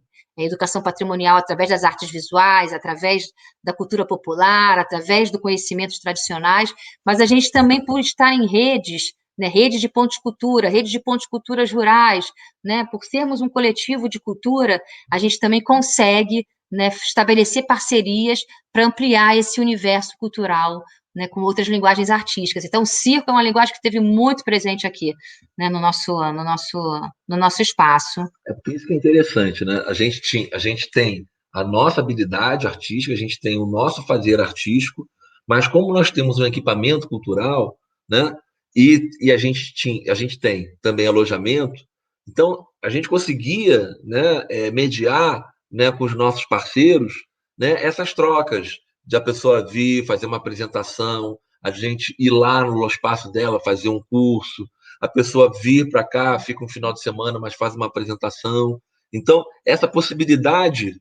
Speaker 1: a educação patrimonial através das artes visuais, através da cultura popular, através do conhecimentos tradicionais, mas a gente também, por estar em redes, né, rede de pontos de cultura, rede de pontos de culturas rurais, né, por sermos um coletivo de cultura, a gente também consegue, né, estabelecer parcerias para ampliar esse universo cultural, né, com outras linguagens artísticas. Então, o circo é uma linguagem que esteve muito presente aqui, né, no nosso espaço.
Speaker 2: É por isso que é interessante, né? A gente tem a nossa habilidade artística, a gente tem o nosso fazer artístico, mas como nós temos um equipamento cultural, né? E a gente tem também alojamento, então a gente conseguia, né, mediar, né, com os nossos parceiros, né, essas trocas de a pessoa vir fazer uma apresentação, a gente ir lá no espaço dela fazer um curso, a pessoa vir para cá, fica um final de semana, mas faz uma apresentação. Então, essa possibilidade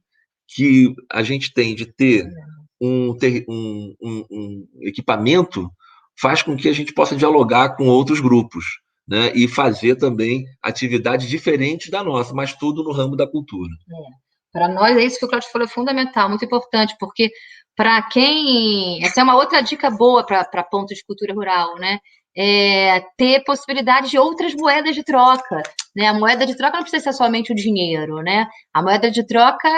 Speaker 2: que a gente tem de ter um equipamento faz com que a gente possa dialogar com outros grupos, né? E fazer também atividades diferentes da nossa, mas tudo no ramo da cultura.
Speaker 1: Para nós, é isso que o Cláudio falou, é fundamental, muito importante, porque para quem... Essa é uma outra dica boa para pontos de cultura rural, né? Ter possibilidade de outras moedas de troca, né? A moeda de troca não precisa ser somente o dinheiro, né? A moeda de troca,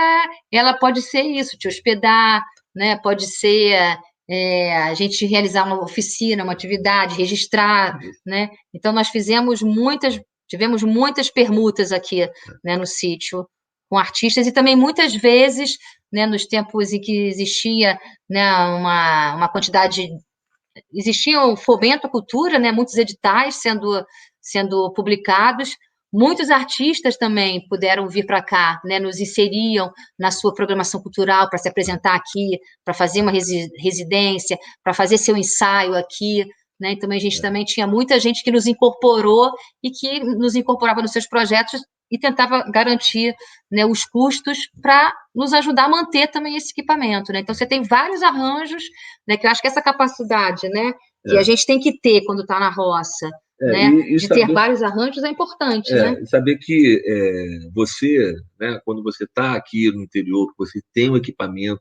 Speaker 1: ela pode ser isso, te hospedar, né? Pode ser a gente realizar uma oficina, uma atividade, registrar, né? Então, nós tivemos muitas permutas aqui, né, no sítio, com artistas, e também muitas vezes, né, nos tempos em que existia, né, uma quantidade, existia o fomento à cultura, né, muitos editais sendo publicados, muitos artistas também puderam vir para cá, né, nos inseriam na sua programação cultural para se apresentar aqui, para fazer uma residência, para fazer seu ensaio aqui, né? Então, a gente também tinha muita gente que nos incorporou e que nos incorporava nos seus projetos e tentava garantir, né, os custos para nos ajudar a manter também esse equipamento, né? Então, você tem vários arranjos, né, que eu acho que essa capacidade, né, que a gente tem que ter quando está na roça, né, de ter vários arranjos é importante, né?
Speaker 2: Saber que você, né, quando você está aqui no interior, você tem um equipamento,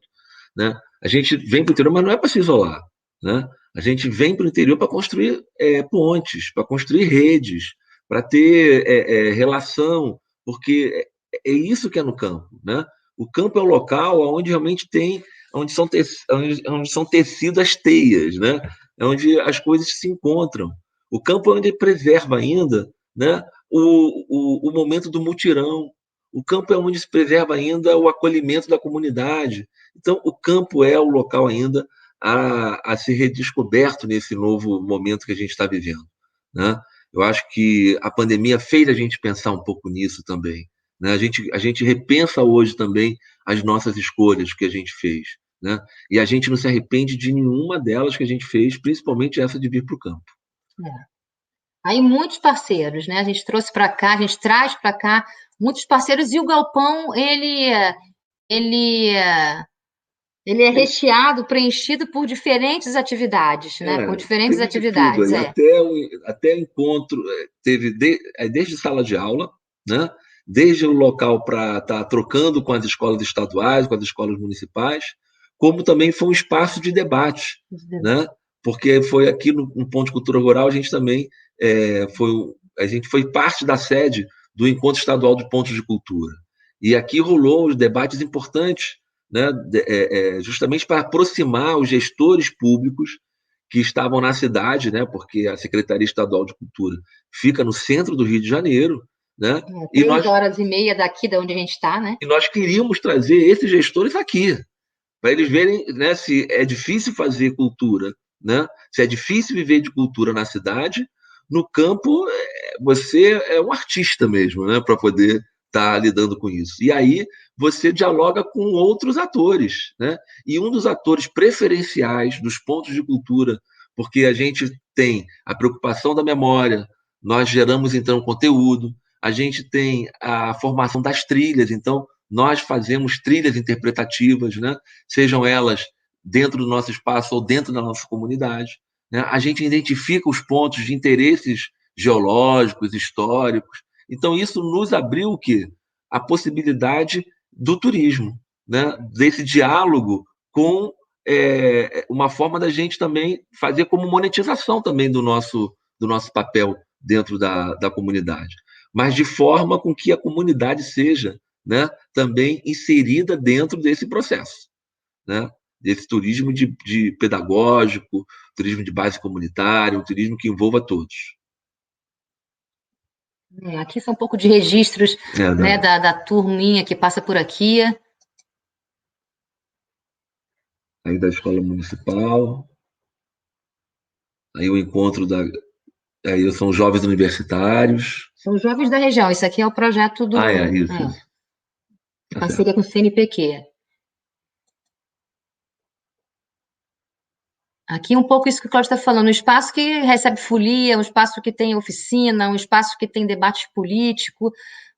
Speaker 2: né? A gente vem para o interior, mas não é para se isolar, né? A gente vem para o interior para construir pontes, para construir redes, para ter relação, porque é isso que é no campo, né? O campo é o local onde realmente tem, onde são tecidas as teias, né? É onde as coisas se encontram. O campo é onde preserva ainda, né, o momento do mutirão. O campo é onde se preserva ainda o acolhimento da comunidade. Então, o campo é o local ainda a ser redescoberto nesse novo momento que a gente está vivendo, né? Eu acho que a pandemia fez a gente pensar um pouco nisso também, né? A gente repensa hoje também as nossas escolhas que a gente fez, né? E a gente não se arrepende de nenhuma delas que a gente fez, principalmente essa de vir para o campo.
Speaker 1: Aí muitos parceiros, né? A gente trouxe para cá, a gente traz para cá muitos parceiros, e o galpão ele é recheado, preenchido por diferentes atividades, né? Por diferentes atividades.
Speaker 2: Até encontro, teve desde sala de aula, né? Desde o local para estar trocando com as escolas estaduais, com as escolas municipais, como também foi um espaço de debate, né? Porque foi aqui no Ponto de Cultura Rural, a gente também foi parte da sede do Encontro Estadual de Pontos de Cultura. E aqui rolou os debates importantes, né, justamente para aproximar os gestores públicos que estavam na cidade, né, porque a Secretaria Estadual de Cultura fica no centro do Rio de Janeiro, né?
Speaker 1: 3h30 daqui de onde a gente está, né?
Speaker 2: E nós queríamos trazer esses gestores aqui, para eles verem, né, se é difícil fazer cultura, né? Se é difícil viver de cultura na cidade, no campo você é um artista mesmo, né, para poder estar lidando com isso. E aí você dialoga com outros atores, né? E um dos atores preferenciais dos pontos de cultura, porque a gente tem a preocupação da memória, nós geramos então conteúdo, a gente tem a formação das trilhas, então nós fazemos trilhas interpretativas, né? Sejam elas dentro do nosso espaço ou dentro da nossa comunidade, né? A gente identifica os pontos de interesses geológicos, históricos. Então, isso nos abriu o quê? A possibilidade do turismo, né? Desse diálogo com uma forma da gente também fazer como monetização também do nosso papel dentro da comunidade, mas de forma com que a comunidade seja, né, também inserida dentro desse processo, né? Desse turismo de pedagógico, turismo de base comunitária, um turismo que envolva todos.
Speaker 1: Aqui são um pouco de registros, né, da turminha que passa por aqui.
Speaker 2: Aí da escola municipal, aí o encontro aí são jovens universitários.
Speaker 1: São jovens da região, isso aqui é o projeto do...
Speaker 2: Isso.
Speaker 1: Parceria com o CNPq. Aqui um pouco isso que o Cláudio está falando, um espaço que recebe folia, um espaço que tem oficina, um espaço que tem debate político,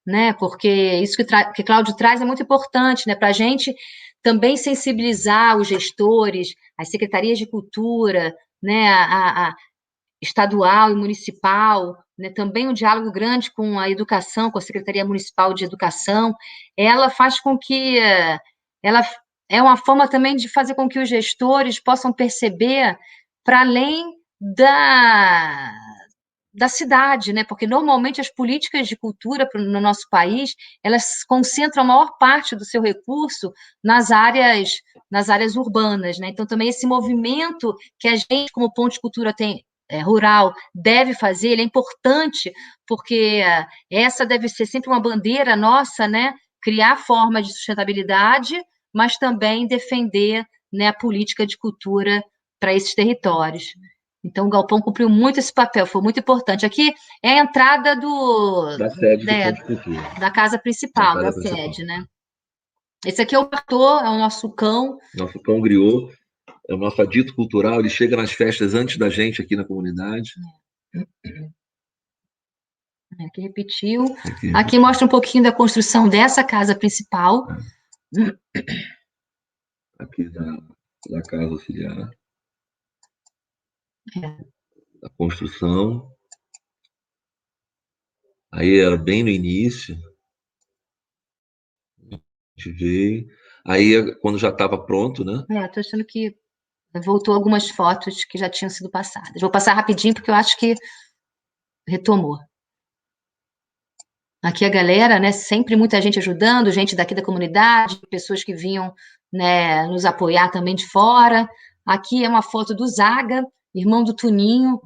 Speaker 1: né? Porque isso que Cláudio traz é muito importante, né? Para a gente também sensibilizar os gestores, as secretarias de cultura, né? A estadual e municipal, né? Também um diálogo grande com a educação, com a Secretaria Municipal de Educação, ela faz com que ela é uma forma também de fazer com que os gestores possam perceber para além da cidade, né? Porque normalmente as políticas de cultura no nosso país, elas concentram a maior parte do seu recurso nas áreas urbanas, né? Então também esse movimento que a gente como Ponto de Cultura tem rural deve fazer, ele é importante porque essa deve ser sempre uma bandeira nossa, né? Criar formas de sustentabilidade, mas também defender, né, a política de cultura para esses territórios. Então, o Galpão cumpriu muito esse papel, foi muito importante. Aqui é a entrada
Speaker 2: Da sede do Ponto de Cultura.
Speaker 1: da casa principal, da sede, né? Esse aqui é o Bartô, é o nosso cão.
Speaker 2: Nosso cão griot, é o nosso adito cultural, ele chega nas festas antes da gente aqui na comunidade.
Speaker 1: Aqui repetiu. Aqui mostra um pouquinho da construção dessa casa principal.
Speaker 2: Aqui da casa auxiliar. A construção. Aí era bem no início. A gente veio. Aí, quando já estava pronto, né?
Speaker 1: Estou achando que voltou algumas fotos que já tinham sido passadas. Vou passar rapidinho, porque eu acho que retomou. Aqui a galera, né? Sempre muita gente ajudando, gente daqui da comunidade, pessoas que vinham, né, nos apoiar também de fora. Aqui é uma foto do Zaga, irmão do Tuninho.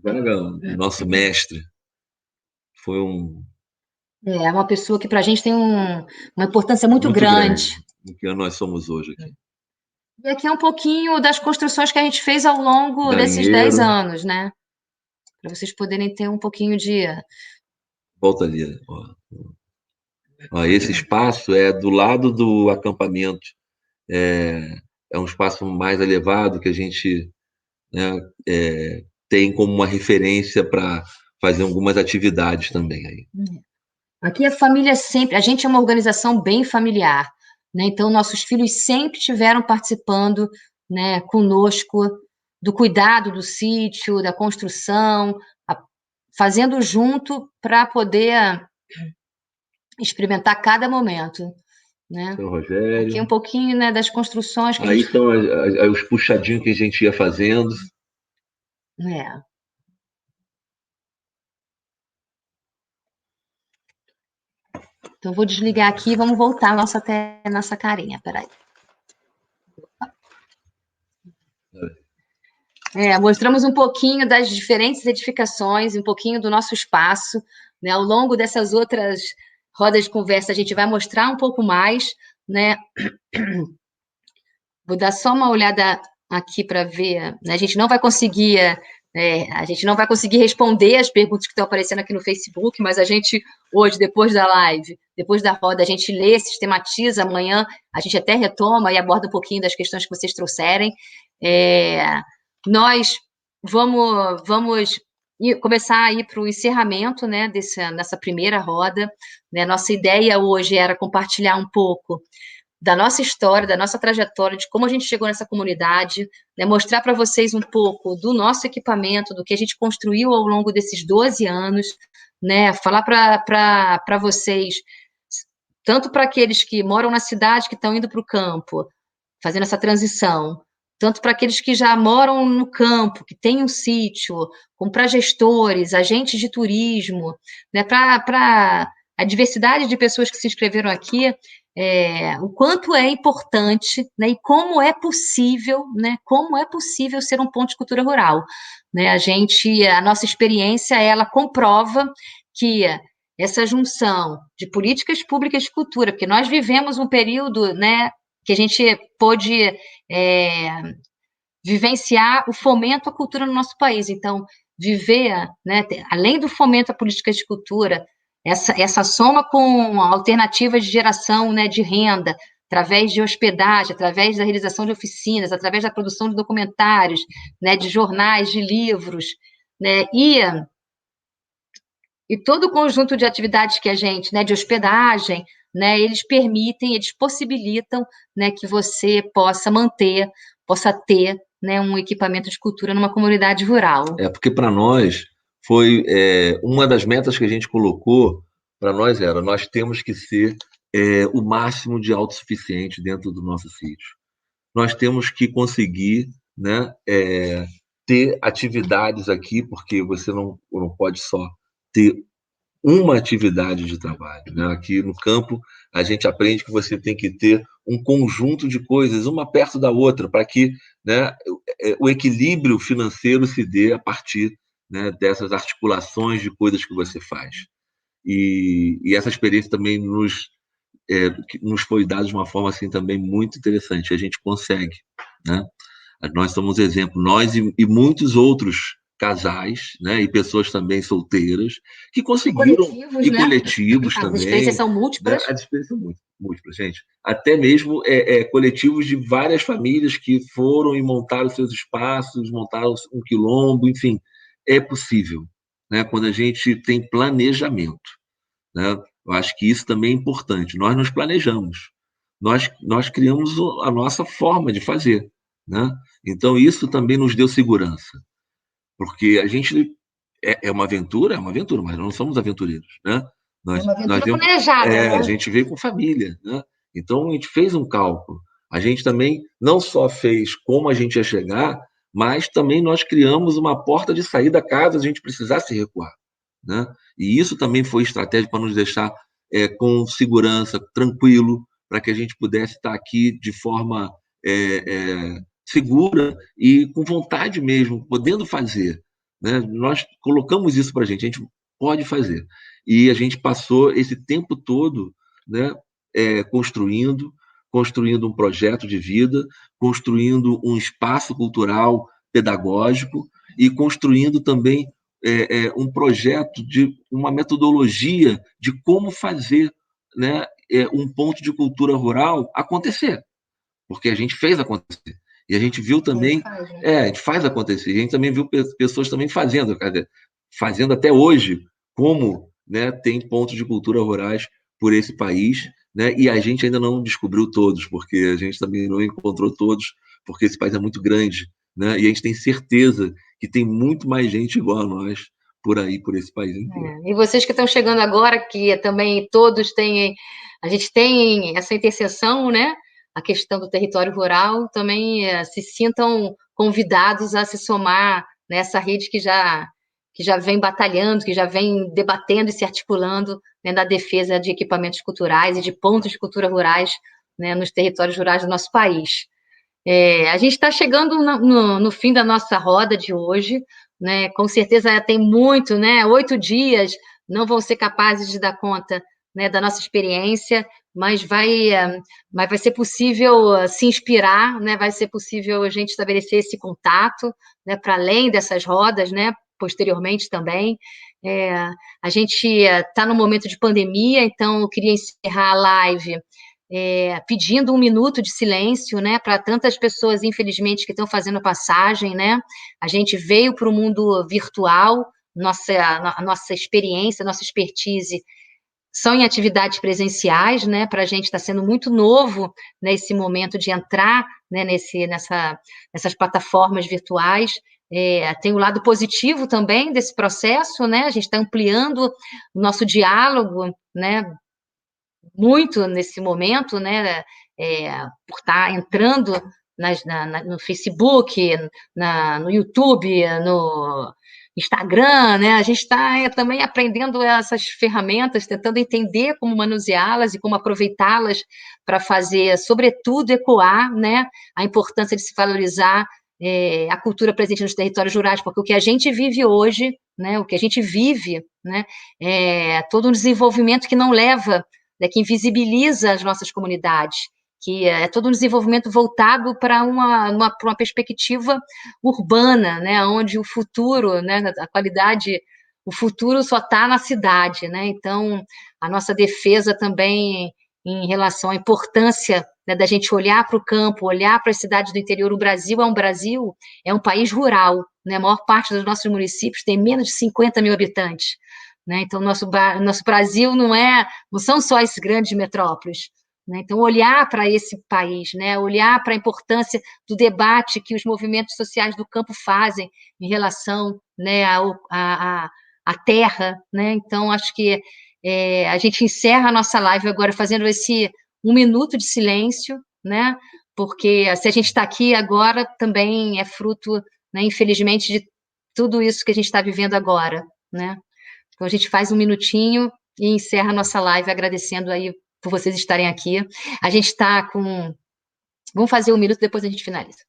Speaker 2: Zaga, nosso mestre. Foi
Speaker 1: uma pessoa que para a gente tem uma importância muito grande.
Speaker 2: No que nós somos hoje aqui.
Speaker 1: E aqui é um pouquinho das construções que a gente fez ao longo desses 10 anos, né? Para vocês poderem ter um pouquinho de...
Speaker 2: Volta ali, ó. Esse espaço é do lado do acampamento. É um espaço mais elevado que a gente, né, tem como uma referência para fazer algumas atividades também aí.
Speaker 1: Aqui a família sempre... A gente é uma organização bem familiar, né? Então, nossos filhos sempre estiveram participando, né, conosco do cuidado do sítio, da construção, fazendo junto para poder experimentar cada momento, né?
Speaker 2: Seu Rogério.
Speaker 1: Aqui um pouquinho, né, das construções que
Speaker 2: aí estão os puxadinhos que a gente ia fazendo.
Speaker 1: Então, vou desligar aqui e vamos voltar até a nossa carinha. Peraí. Mostramos um pouquinho das diferentes edificações, um pouquinho do nosso espaço, né? Ao longo dessas outras rodas de conversa, a gente vai mostrar um pouco mais, né? Vou dar só uma olhada aqui para ver, né? A gente não vai conseguir responder as perguntas que estão aparecendo aqui no Facebook, mas a gente, hoje, depois da live, depois da roda, a gente lê, sistematiza, amanhã a gente até retoma e aborda um pouquinho das questões que vocês trouxerem. Nós vamos começar a ir para o encerramento, né, nessa primeira roda, né? Nossa ideia hoje era compartilhar um pouco da nossa história, da nossa trajetória, de como a gente chegou nessa comunidade, né, mostrar para vocês um pouco do nosso equipamento, do que a gente construiu ao longo desses 12 anos, né, falar para vocês, tanto para aqueles que moram na cidade, que estão indo para o campo, fazendo essa transição, tanto para aqueles que já moram no campo, que têm um sítio, como para gestores, agentes de turismo, né, para a diversidade de pessoas que se inscreveram aqui, o quanto é importante, né, e como é possível, né, ser um ponto de cultura rural, né? A nossa experiência, ela comprova que essa junção de políticas públicas de cultura, porque nós vivemos um período, né, que a gente pôde vivenciar o fomento à cultura no nosso país. Então, viver, né, além do fomento à política de cultura, essa soma com alternativas de geração, né, de renda, através de hospedagem, através da realização de oficinas, através da produção de documentários, né, de jornais, de livros, né, e todo o conjunto de atividades que a gente, né, de hospedagem, né, eles permitem, eles possibilitam, né, que você possa ter, né, um equipamento de cultura numa comunidade rural.
Speaker 2: Porque para nós foi uma das metas que a gente colocou para nós era nós temos que ser o máximo de autossuficiente dentro do nosso sítio. Nós temos que conseguir, né, ter atividades aqui, porque você não pode só ter uma atividade de trabalho, né? Aqui no campo, a gente aprende que você tem que ter um conjunto de coisas, uma perto da outra, para que, né, o equilíbrio financeiro se dê a partir, né, dessas articulações de coisas que você faz. E essa experiência também nos foi dada de uma forma assim também muito interessante. A gente consegue, né? Nós somos exemplo, nós e muitos outros casais, né, e pessoas também solteiras que conseguiram
Speaker 1: coletivos, né?
Speaker 2: coletivos
Speaker 1: As
Speaker 2: também.
Speaker 1: experiências são
Speaker 2: Né?
Speaker 1: múltiplas.
Speaker 2: As experiências são múltiplas, gente. Até mesmo coletivos de várias famílias que foram e montaram seus espaços, montaram um quilombo, enfim, é possível, né? Quando a gente tem planejamento, né? Eu acho que isso também é importante. Nós nos planejamos, nós criamos a nossa forma de fazer, né? Então, isso também nos deu segurança, porque a gente é uma aventura, mas não somos aventureiros, né?
Speaker 1: É uma
Speaker 2: Nós
Speaker 1: aventura planejada, né?
Speaker 2: a gente veio com família, né? Então, a gente fez um cálculo. A gente também não só fez como a gente ia chegar, mas também nós criamos uma porta de saída caso a gente precisasse recuar, né? E isso também foi estratégico para nos deixar com segurança, tranquilo, para que a gente pudesse estar aqui de forma segura e com vontade mesmo, podendo fazer, né? Nós colocamos isso para a gente pode fazer. E a gente passou esse tempo todo, né, construindo, construindo um projeto de vida, construindo um espaço cultural pedagógico e construindo também um projeto de uma metodologia de como fazer, né, um ponto de cultura rural acontecer, porque a gente fez acontecer. E a gente viu também, a gente faz acontecer. A gente também viu pessoas também fazendo até hoje, como, né, tem pontos de cultura rurais por esse país, né, e a gente ainda não descobriu todos, porque a gente também não encontrou todos, porque esse país é muito grande, né, e a gente tem certeza que tem muito mais gente igual a nós por aí, por esse país inteiro.
Speaker 1: E vocês que estão chegando agora, que também todos têm, a gente tem essa interseção, né? A questão do território rural, também se sintam convidados a se somar nessa rede que já vem batalhando, que já vem debatendo e se articulando, né, na defesa de equipamentos culturais e de pontos de cultura rurais, né, nos territórios rurais do nosso país. A gente está chegando no fim da nossa roda de hoje, né? Com certeza tem muito, né? 8 dias não vão ser capazes de dar conta, né, da nossa experiência, mas vai ser possível se inspirar, né? Vai ser possível a gente estabelecer esse contato, né, para além dessas rodas, né? Posteriormente também. A gente está no momento de pandemia, então eu queria encerrar a live pedindo 1 minuto de silêncio, né, para tantas pessoas, infelizmente, que estão fazendo passagem, né? A gente veio para o mundo virtual, a nossa experiência, a nossa expertise são em atividades presenciais, né? Para a gente está sendo muito novo nesse momento de entrar, né, nessas plataformas virtuais. Tem o lado positivo também desse processo, né? A gente está ampliando o nosso diálogo, né? Muito nesse momento, né, por estar entrando no Facebook, no YouTube, no Instagram, né, a gente está também aprendendo essas ferramentas, tentando entender como manuseá-las e como aproveitá-las para fazer, sobretudo, ecoar, né, a importância de se valorizar a cultura presente nos territórios rurais, porque o que a gente vive hoje, né, o que a gente vive, né, é todo um desenvolvimento que não leva, né, que invisibiliza as nossas comunidades, que é todo um desenvolvimento voltado para uma perspectiva urbana, né, onde o futuro, né, a qualidade, o futuro só está na cidade, né? Então, a nossa defesa também em relação à importância, né, da gente olhar para o campo, olhar para as cidades do interior. O Brasil é um país rural, né? A maior parte dos nossos municípios tem menos de 50 mil habitantes, né? Então, nosso Brasil não são só esses grandes metrópoles, né? Então, olhar para esse país, né? Olhar para a importância do debate que os movimentos sociais do campo fazem em relação, né, à terra, né? Então, acho que a gente encerra a nossa live agora fazendo esse 1 minuto de silêncio, né? Porque se a gente está aqui agora, também é fruto, né, infelizmente, de tudo isso que a gente está vivendo agora, né? Então, a gente faz 1 minutinho e encerra a nossa live agradecendo aí por vocês estarem aqui. A gente está com... Vamos fazer 1 minuto, depois a gente finaliza.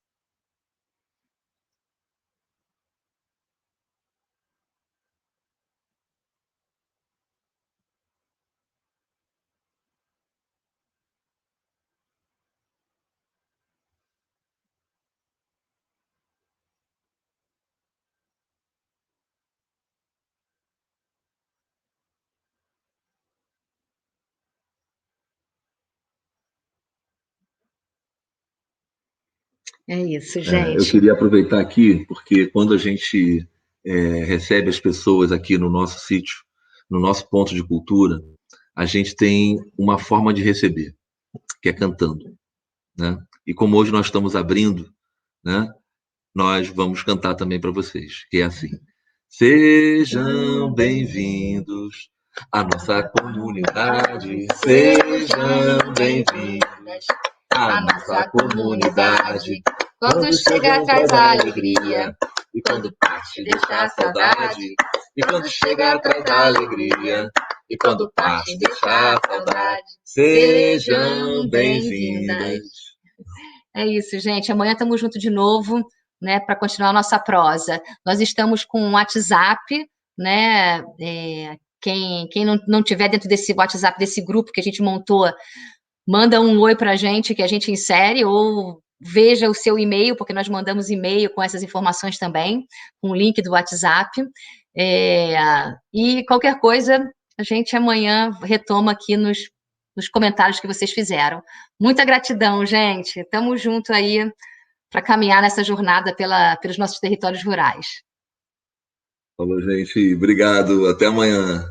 Speaker 1: É isso,
Speaker 2: Eu
Speaker 1: gente.
Speaker 2: queria aproveitar aqui, porque quando a gente recebe as pessoas aqui no nosso sítio, no nosso ponto de cultura, a gente tem uma forma de receber, que é cantando, né? E como hoje nós estamos abrindo, né, nós vamos cantar também para vocês, que é assim: sejam bem-vindos à nossa comunidade, sejam bem-vindos à nossa comunidade. Quando chega traz a alegria, e quando parte deixa a saudade. E quando chega traz a alegria, e quando parte deixa a saudade. Sejam bem-vindas.
Speaker 1: É isso, gente. Amanhã estamos juntos de novo, né, para continuar a nossa prosa. Nós estamos com um WhatsApp, né? Quem não tiver dentro desse WhatsApp, desse grupo que a gente montou, manda um oi para a gente que a gente insere, ou veja o seu e-mail, porque nós mandamos e-mail com essas informações também, com o link do WhatsApp. E qualquer coisa, a gente amanhã retoma aqui nos comentários que vocês fizeram. Muita gratidão, gente. Estamos junto aí para caminhar nessa jornada pelos nossos territórios rurais.
Speaker 2: Falou, gente. Obrigado. Até amanhã.